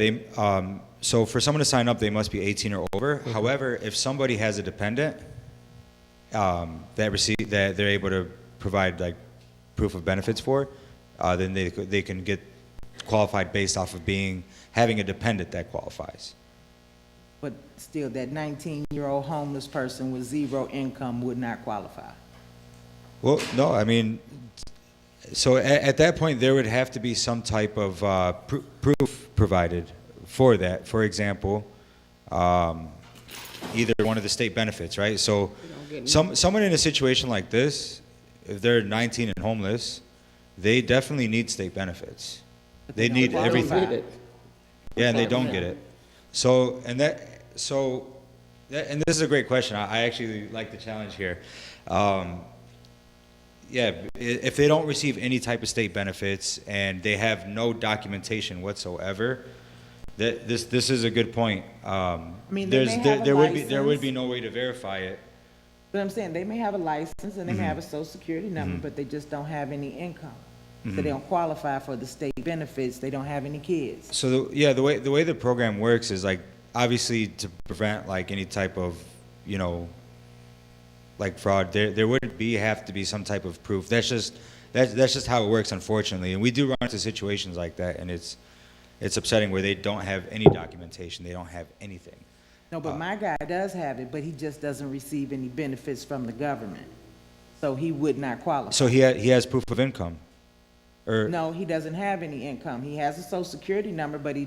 so for someone to sign up, they must be 18 or over. However, if somebody has a dependent that they're able to provide like proof of benefits for, then they can get qualified based off of having a dependent that qualifies. but still, that 19-year-old homeless person with zero income would not qualify? Well, no, I mean, so at that point, there would have to be some type of proof provided for that. For example, either one of the state benefits, right? So someone in a situation like this, if they're 19 and homeless, they definitely need state benefits. They need qualify. everything. Yeah, and they don't get it. And this is a great question. I actually like the challenge here. Yeah, if they don't receive any type of state benefits and they have no documentation whatsoever, this is a good point. mean, they may have a there would be license. no way to verify it. But I'm saying, they may have a license and they may Mm-hmm. have a social security number, but they just don't have any income. So they don't qualify for the state benefits, they don't have any kids. So the way the program works is like obviously to prevent like any type of like fraud. There would have to be some type of proof. That's just how it works, unfortunately. And we do run into situations like that, and it's upsetting where they don't have any documentation. They don't have anything. No, but my guy does have it, but he just doesn't receive any benefits from the government. So he would not qualify. So he has proof of income, or No, he doesn't have any income. He has a social security number, but he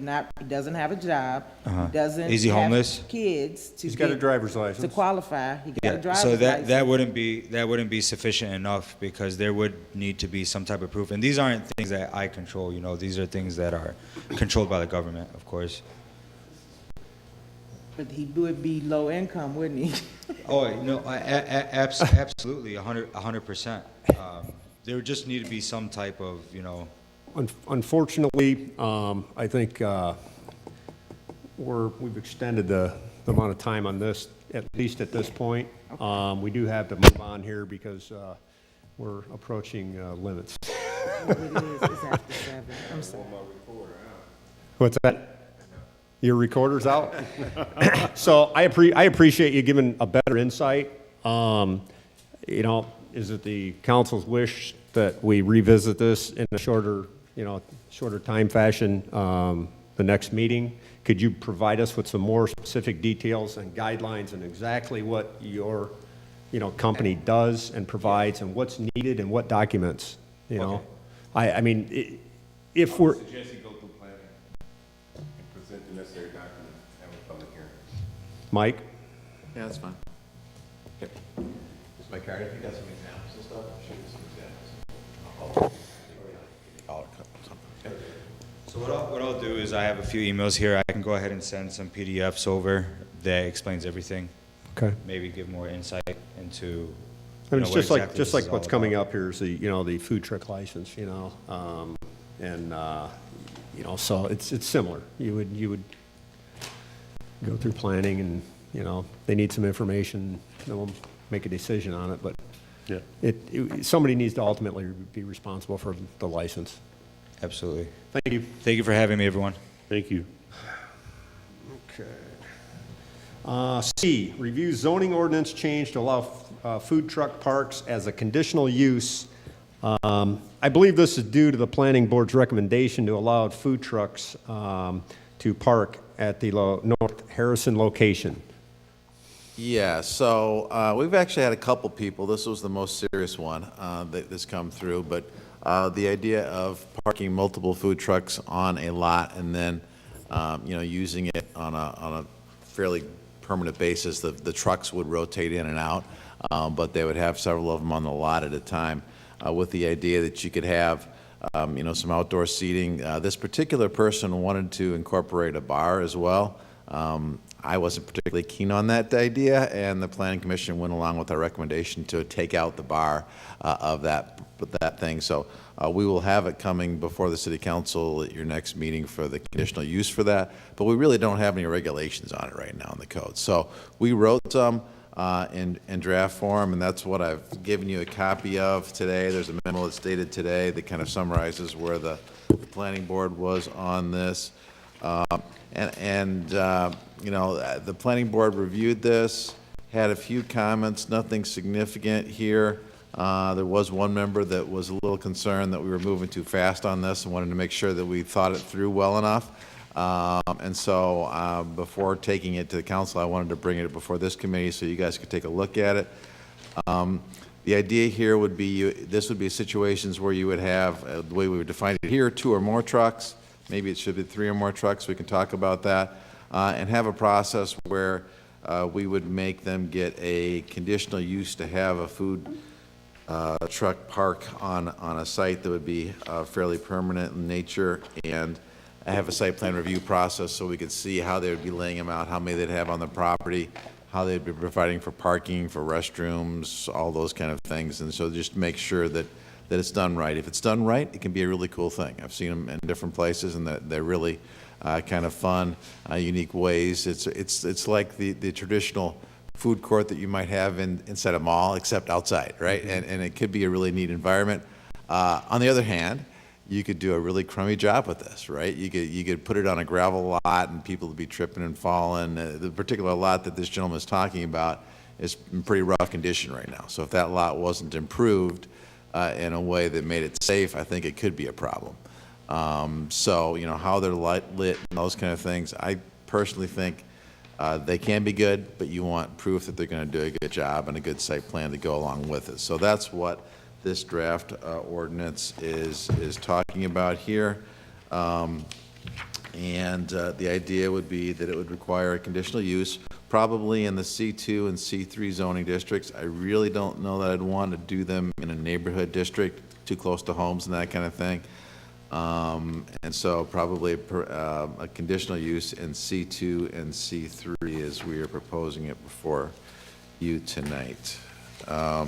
doesn't have a job. He doesn't Is he have homeless? kids to He's got a get- driver's to license. qualify. He got a yeah. driver's So license. that wouldn't be sufficient enough because there would need to be some type of proof. And these aren't things that I control. These are things that are controlled by the government, of course. But he would be low income, wouldn't he? Oh, no, absolutely, 100%. There would just need to be some type of, Unfortunately, I think we've extended the amount of time on this, at least at this point. We do have to move on here because we're approaching limits. It is, it's after 7. I'm sorry. What's that? Your recorder's out? So I appreciate you giving a better insight. Is it the council's wish that we revisit this in a shorter time fashion, the next meeting? Could you provide us with some more specific details and guidelines and exactly what your, company does and provides and what's needed and what documents, Okay. I mean, if we're, Suggest you go through planning and present the necessary documents, have a public hearing. Mike? Yeah, that's fine. My card, if you got some examples and stuff, show me some examples. So what I'll do is I have a few emails here. I can go ahead and send some PDFs over that explains everything. Okay. Maybe give more insight into. And it's what just like, exactly this is all what's coming about. up here is the food truck license, so it's similar. You would go through planning and, they need some information, then we'll make a decision on it, but Yeah. somebody needs to ultimately be responsible for the license. Absolutely. Thank you. Thank you for having me, everyone. Thank you. Okay. C, review zoning ordinance change to allow food truck parks as a conditional use. I believe this is due to the planning board's recommendation to allow food trucks to park at the North Harrison location. Yeah, so we've actually had a couple people, this was the most serious one that's come through, but the idea of parking multiple food trucks on a lot and then, using it on a fairly permanent basis, the trucks would rotate in and out, but they would have several of them on the lot at a time, with the idea that you could have, some outdoor seating. This particular person wanted to incorporate a bar as well. I wasn't particularly keen on that idea, and the Planning Commission went along with our recommendation to take out the bar of that thing. So we will have it coming before the City Council at your next meeting for the conditional use for that, but we really don't have any regulations on it right now in the code. So we wrote some in draft form, and that's what I've given you a copy of today. There's a memo that's dated today that kind of summarizes where the Planning Board was on this. The Planning Board reviewed this, had a few comments, nothing significant here. There was one member that was a little concerned that we were moving too fast on this and wanted to make sure that we thought it through well enough. Before taking it to the council, I wanted to bring it before this committee so you guys could take a look at it. The idea here would be this would be situations where you would have, the way we would define it here, 2 or more trucks. Maybe it should be 3 or more trucks. We can talk about that. And have a process where we would make them get a conditional use to have a food truck park on a site that would be fairly permanent in nature, and have a site plan review process so we could see how they would be laying them out, how many they'd have on the property, how they'd be providing for parking, for restrooms, all those kind of things. And so just make sure that it's done right. If it's done right, it can be a really cool thing. I've seen them in different places, and they're really kind of fun, unique ways. It's like the traditional food court that you might have inside a mall, except outside, right? And it could be a really neat environment. On the other hand, you could do a really crummy job with this, right? You could put it on a gravel lot and people would be tripping and falling. The particular lot that this gentleman is talking about is in pretty rough condition right now. So if that lot wasn't improved in a way that made it safe, I think it could be a problem. How they're lit and those kind of things, I personally think they can be good, but you want proof that they're going to do a good job and a good site plan to go along with it. So that's what this draft ordinance is talking about here. The idea would be that it would require a conditional use, probably in the C2 and C3 zoning districts. I really don't know that I'd want to do them in a neighborhood district, too close to homes and that kind of thing. And so probably a conditional use in C2 and C3 as we are proposing it before you tonight. I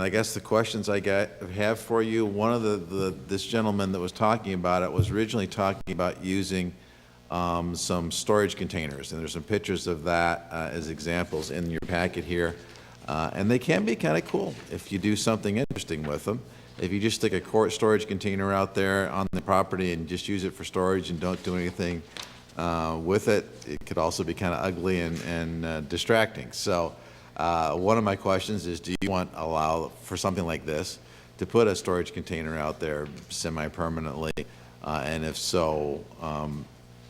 guess the questions I have for you, one of this gentleman that was talking about it was originally talking about using some storage containers, and there's some pictures of that as examples in your packet here. And they can be kind of cool if you do something interesting with them. If you just stick a storage container out there on the property and just use it for storage and don't do anything with it, it could also be kind of ugly and distracting. So one of my questions is, do you allow for something like this to put a storage container out there semi-permanently? And if so,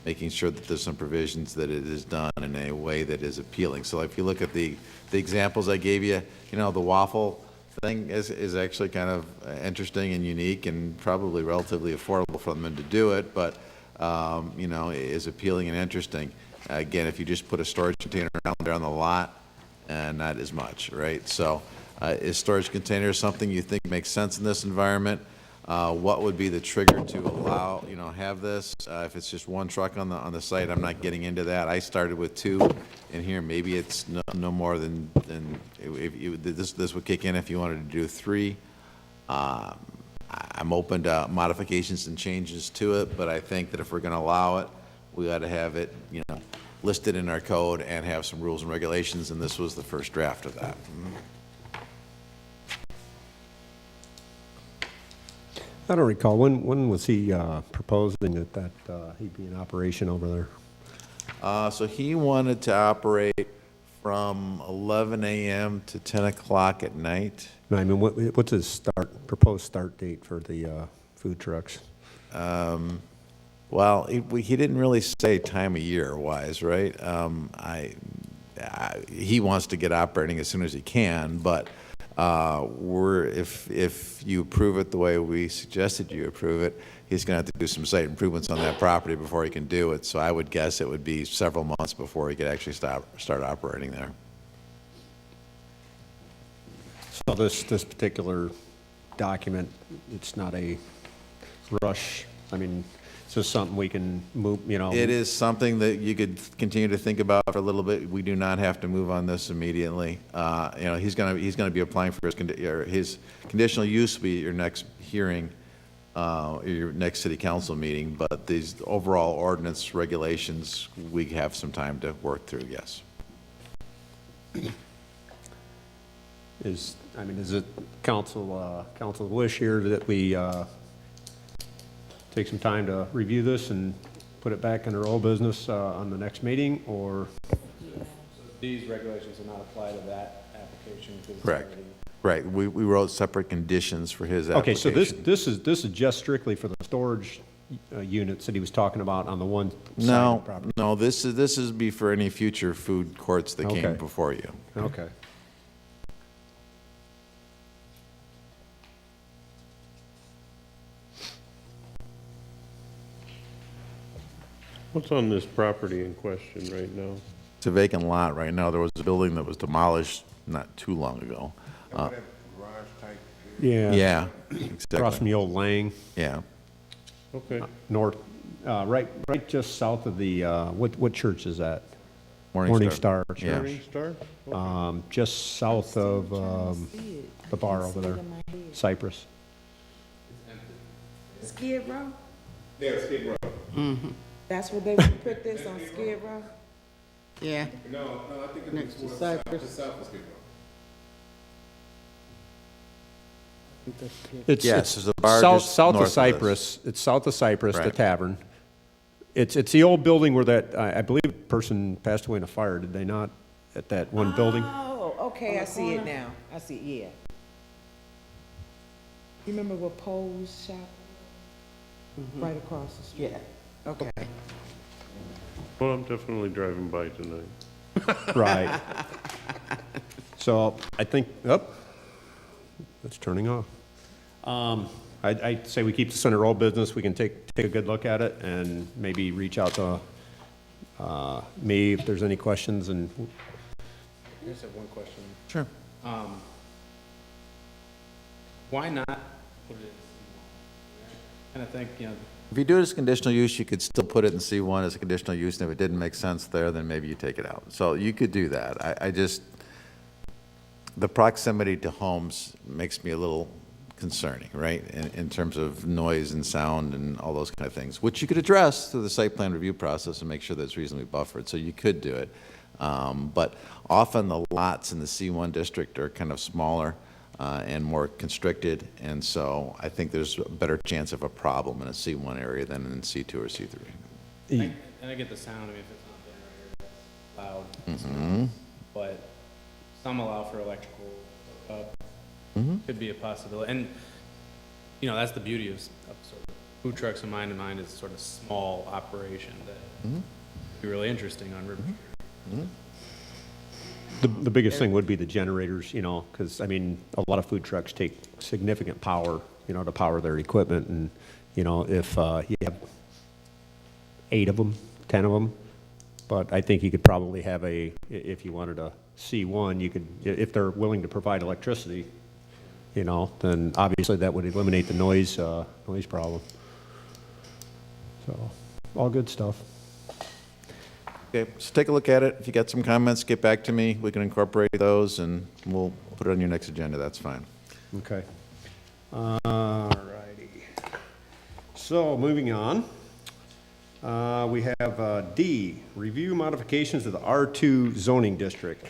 making sure that there's some provisions that it is done in a way that is appealing. So if you look at the examples I gave you, the waffle thing is actually kind of interesting and unique and probably relatively affordable for them to do it, but is appealing and interesting. Again, if you just put a storage container out there on the lot, not as much, right? So is storage container something you think makes sense in this environment? What would be the trigger to allow, have this? If it's just one truck on the site, I'm not getting into that. I started with 2 in here. Maybe it's no more than this would kick in if you wanted to do 3. I'm open to modifications and changes to it, but I think that if we're going to allow it, we ought to have it, listed in our code and have some rules and regulations, and this was the first draft of that. I don't recall, when was he proposing that he'd be in operation over there? So he wanted to operate from 11 a.m. to 10 o'clock at night. No, I mean, what's his proposed start date for the food trucks? Well, he didn't really say time of year wise, right? He wants to get operating as soon as he can, but if you approve it the way we suggested you approve it, he's going to have to do some site improvements on that property before he can do it. So I would guess it would be several months before he could actually start operating there. So this particular document, it's not a rush. I mean, it's just something we can move, you know. It is something that you could continue to think about for a little bit. We do not have to move on this immediately. You know, he's going to be applying for his conditional use will be your next hearing, your next city council meeting. But these overall ordinance regulations, we have some time to work through. Yes. Is it council's wish here that we take some time to review this and put it back under old business on the next meeting, or? These regulations do not apply to that application because it's Correct. already. Right. We wrote separate conditions for his application. Okay, so this is just strictly for the storage units that he was talking about on the one side of the No, property? no. This is be for any future food courts that came Okay. before you. Okay. What's on this property in question right now? It's a vacant lot right now. There was a building that was demolished not too long ago. Garage type. Yeah, Across exactly. from the old Lang, Yeah. Okay. north, right just south of the, what church is that? Morning Star Yeah. Church. Morning Star? Just south of the bar over there, Cypress. Skid Row? Yeah, Skid Row. That's where they would put this on Skid Row? Yeah, No, I think Next to it's Cypress. south of Skid Row. It's Yes, there's a bar south, just south north of of Cypress. It's south of Cypress, the Right. tavern. It's the old building where that, I believe a person passed away in a fire, did they not? At that one building? Oh, okay, I see it now. I see, yeah. You remember where Poe's shop? Right across the street? Yeah. Okay. Well, I'm definitely driving by tonight. Right. So I think, it's turning off. I'd say we keep this under old business. We can take a good look at it and maybe reach out to me if there's any questions, and I just have one question. Sure. Why not put it in C1? And I think, you know, If you do it as conditional use, you could still put it in C1 as a conditional use, and if it didn't make sense there, then maybe you take it out. So you could do that. I just, the proximity to homes makes me a little concerning, right? In terms of noise and sound and all those kind of things, which you could address through the site plan review process and make sure that it's reasonably buffered, so you could do it. But often the lots in the C1 district are kind of smaller and more constricted, and so I think there's a better chance of a problem in a C1 area than in C2 or C3. and I get the sound, I mean, if it's not there, it's loud. But some allow for electrical hookup. Could be a possibility. And, you know, that's the beauty of sort of food trucks in mind is sort of small operation that would be really interesting on River Street. the biggest thing would be the generators, you know, because, I mean, a lot of food trucks take significant power, you know, to power their equipment, and, you know, if you have 8 of them, 10 of them, but I think you could probably have if you wanted a C1, you could, if they're willing to provide electricity, you know, then obviously that would eliminate the noise problem. So, all good stuff. Okay, so take a look at it. If you got some comments, get back to me. We can incorporate those, and we'll put it on your next agenda. That's fine. Okay. All righty. So, moving on. We have D, review modifications to the R2 zoning district.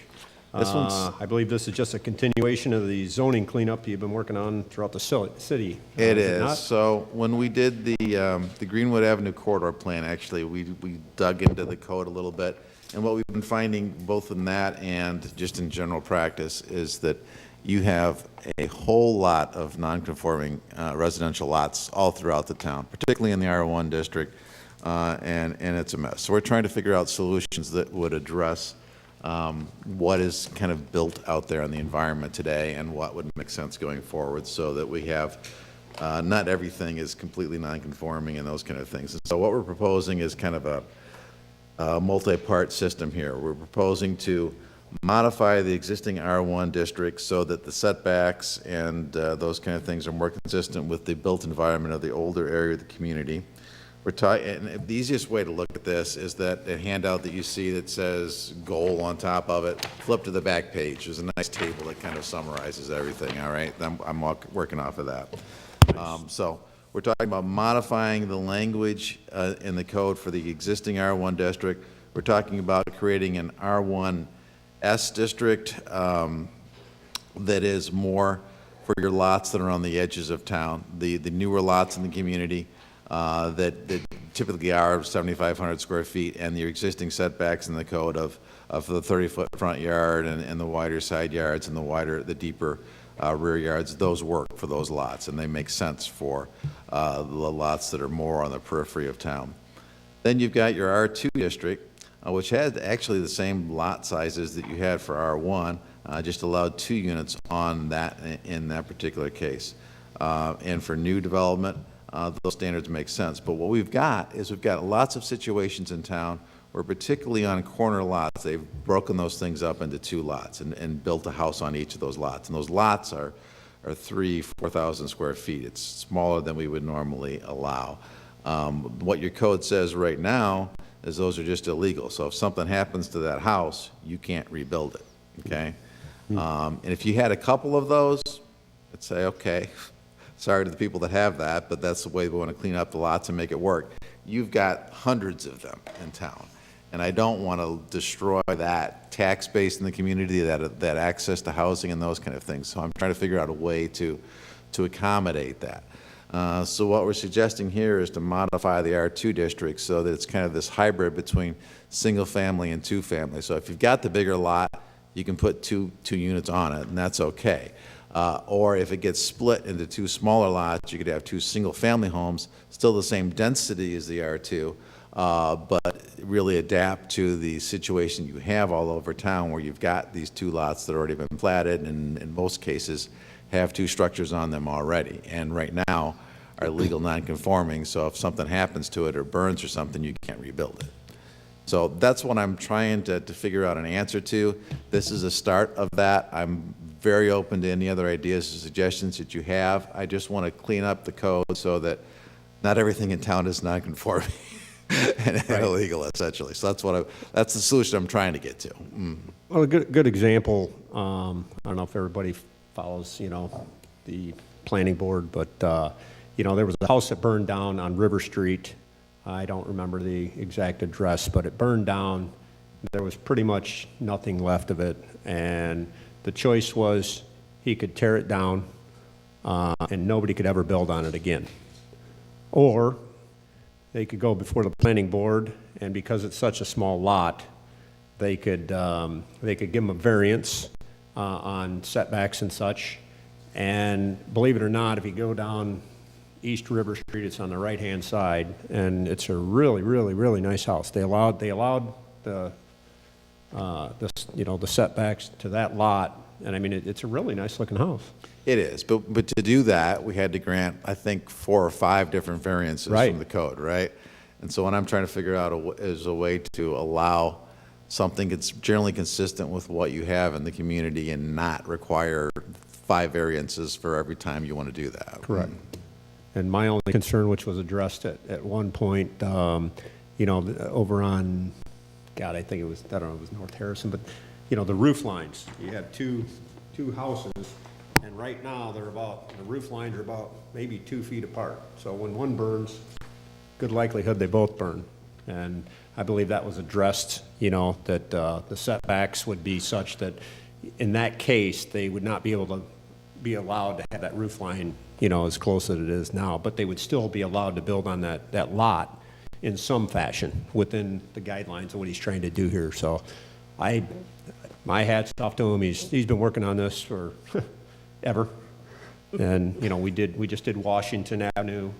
This one's- I believe this is just a continuation of the zoning cleanup you've been working on throughout the city. It is it not? is. So when we did the Greenwood Avenue corridor plan, actually, we dug into the code a little bit. And what we've been finding, both in that and just in general practice, is that you have a whole lot of non-conforming residential lots all throughout the town, particularly in the R1 district. and it's a mess. So we're trying to figure out solutions that would address what is kind of built out there in the environment today and what would make sense going forward, so that we have not everything is completely non-conforming and those kind of things. And so what we're proposing is kind of a multi-part system here. We're proposing to modify the existing R1 district so that the setbacks and those kind of things are more consistent with the built environment of the older area of the community. And the easiest way to look at this is that a handout that you see that says goal on top of it, flip to the back page. There's a nice table that kind of summarizes everything, all right? I'm working off of that. So we're talking about modifying the language in the code for the existing R1 district. We're talking about creating an R1S district that is more for your lots that are on the edges of town, the newer lots in the community that typically are 7,500 square feet, and your existing setbacks in the code of the 30-foot front yard and the wider side yards and the deeper rear yards. Those work for those lots, and they make sense for the lots that are more on the periphery of town. Then you've got your R2 district, which had actually the same lot sizes that you had for R1, just allowed 2 units on that in that particular case. And for new development, those standards make sense. But what we've got is we've got lots of situations in town where, particularly on corner lots, they've broken those things up into 2 lots and built a house on each of those lots. And those lots are 4,000 square feet. It's smaller than we would normally allow. What your code says right now is those are just illegal. So if something happens to that house, you can't rebuild it, okay? And if you had a couple of those, I'd say, okay, sorry to the people that have that, but that's the way we want to clean up the lots and make it work. You've got hundreds of them in town, and I don't want to destroy that tax base in the community, that access to housing and those kind of things. So I'm trying to figure out a way to accommodate that. So what we're suggesting here is to modify the R2 district so that it's kind of this hybrid between single family and 2 family. So if you've got the bigger lot, you can put two units on it, and that's okay. Or if it gets split into 2 smaller lots, you could have 2 single-family homes, still the same density as the R2, but really adapt to the situation you have all over town where you've got these 2 lots that have already been platted and in most cases have 2 structures on them already. And right now are legal non-conforming, so if something happens to it or burns or something, you can't rebuild it. So that's what I'm trying to figure out an answer to. This is a start of that. I'm very open to any other ideas or suggestions that you have. I just want to clean up the code so that not everything in town is non-conforming and illegal, essentially. So that's the solution I'm trying to get to. Well, a good example, I don't know if everybody follows, the planning board, but, there was a house that burned down on River Street. I don't remember the exact address, but it burned down. There was pretty much nothing left of it, and the choice was he could tear it down and nobody could ever build on it again. Or they could go before the planning board, and because it's such a small lot, they could give him a variance on setbacks and such. And believe it or not, if you go down East River Street, it's on the right-hand side, and it's a really, really, really nice house. They allowed the setbacks to that lot, and I mean it's a really nice looking house. It is, but to do that, we had to grant, I think, 4 or 5 different variances from the code, right? And so what I'm trying to figure out is a way to allow something that's generally consistent with what you have in the community and not require 5 variances for every time you want to do that. Correct. And my only concern, which was addressed at one point, over on, God, I think it was, I don't know, it was North Harrison, but, the roof lines. You have two houses, and right now the roof lines are about maybe 2 feet apart. So when one burns, good likelihood they both burn. And I believe that was addressed, that the setbacks would be such that in that case, they would not be able to be allowed to have that roof line, as close as it is now, but they would still be allowed to build on that lot in some fashion within the guidelines of what he's trying to do here. So my hat's off to him. He's been working on this for ever. And, we just did Washington Avenue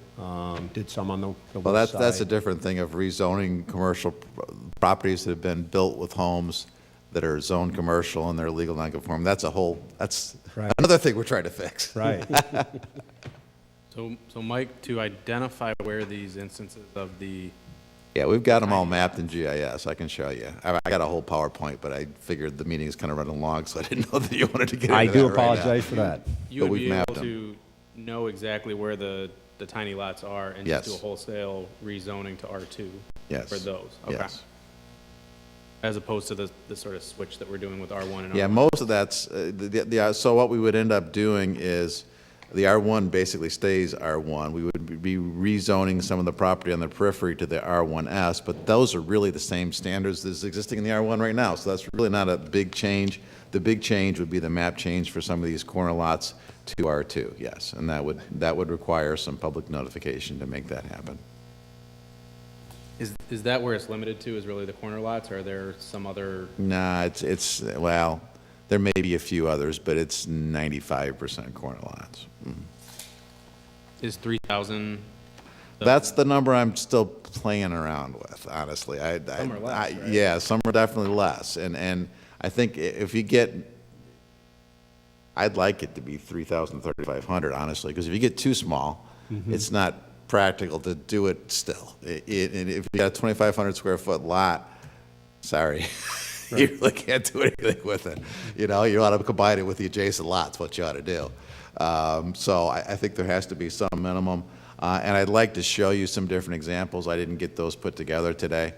did some on the Well, west that's a side. different thing of rezoning commercial properties that have been built with homes that are zoned commercial and they're legal non-conforming. That's Right. another thing we're trying to fix. Right. So Mike, to identify where these instances of the, Yeah, we've got them all mapped in GIS. I can show you. I got a whole PowerPoint, but I figured the meeting is kind of running long, so I didn't know that you wanted to get into I that do right now. apologize for that. you But would we've be able mapped 'em. to know exactly where the tiny lots are and just do a Yes. wholesale rezoning to R2 Yes. for those? Okay. Yes. As opposed to the sort of switch that we're doing with R1 and Yeah, R1. most of that's, so what we would end up doing is, the R1 basically stays R1. We would be rezoning some of the property on the periphery to the R1S, but those are really the same standards as existing in the R1 right now, so that's really not a big change. The big change would be the map change for some of these corner lots to R2, yes, and that would require some public notification to make that happen. Is that where it's limited to, is really the corner lots, or are there some other? Nah, well, there may be a few others, but it's 95% corner lots. Is 3,000? That's the number I'm still playing around with, honestly. Some are less, right? Yeah, some are definitely less. And I think if you get, I'd like it to be 3,000, 3,500, honestly, because if you get too small, it's not practical to do it still. And if you got a 2,500 square foot lot, sorry. You really can't do anything with it. You ought to combine it with the adjacent lots, what you ought to do. So I think there has to be some minimum. And I'd like to show you some different examples. I didn't get those put together today.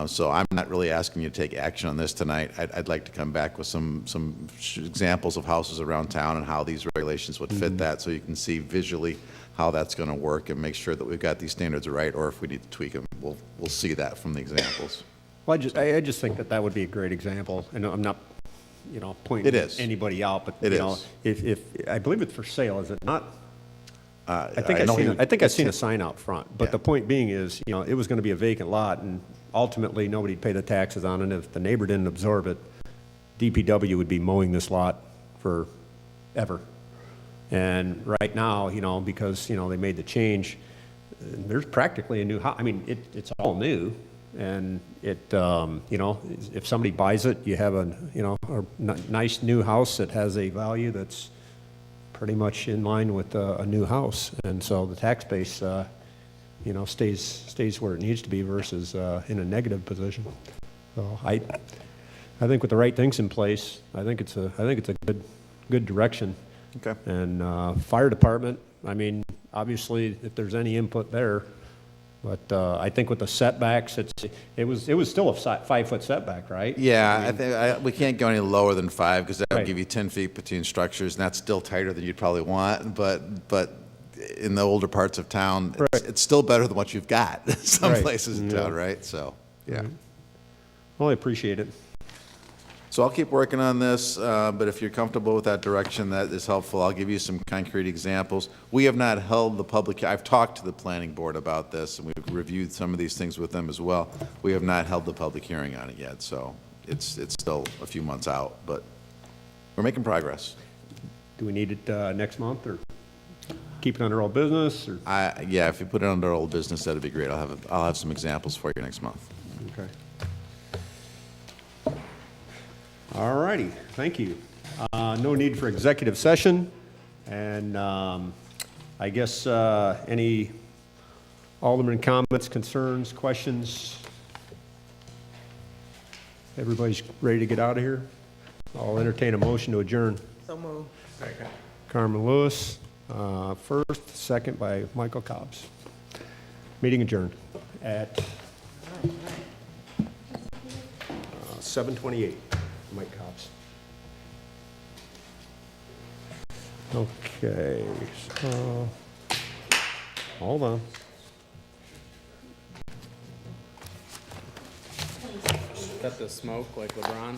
So I'm not really asking you to take action on this tonight. I'd like to come back with some examples of houses around town and how these regulations would fit that, so you can see visually how that's going to work and make sure that we've got these standards right, or if we need to tweak them, we'll see that from the examples. Well, I just think that would be a great example, and I'm not, pointing It is. anybody out, but, It if, I believe it's for sale, is it not? I think know I think I've seen a sign out front, but Yeah. the point being is, it was gonna be a vacant lot, and ultimately, nobody'd pay the taxes on it, and if the neighbor didn't absorb it, DPW would be mowing this lot forever. And right now, because, they made the change, there's practically a new house. I mean, it's all new, and if somebody buys it, you have a nice new house that has a value that's pretty much in line with a new house, and so the tax base, stays where it needs to be versus in a negative position. So I think with the right things in place, I think it's a good direction. Okay. And fire department, I mean, obviously, if there's any input there, but I think with the setbacks, it was still a 5-foot setback, right? Yeah, I think we can't go any lower than 5, because that would Right. give you 10 feet between structures, and that's still tighter than you'd probably want, but in the older parts of town, it's still better than what you've got, some Right. places in town, right? So, yeah. Well, I appreciate it. So I'll keep working on this, but if you're comfortable with that direction, that is helpful. I'll give you some concrete examples. We have not held the public, I've talked to the planning board about this, and we've reviewed some of these things with them as well. We have not held the public hearing on it yet, so it's still a few months out, but we're making progress. Do we need it next month, or keep it under old business, or? Yeah, if you put it under old business, that'd be great. I'll have some examples for you next month. Okay. All righty, thank you. No need for executive session, and I guess any alderman comments, concerns, questions? Everybody's ready to get out of here? I'll entertain a motion to adjourn. So move. Carmen Lewis, first, second by Michael Cobbs. Meeting adjourned at 7:28. Mike Cobbs. Okay, so, hold on. Is that the smoke like LeBron?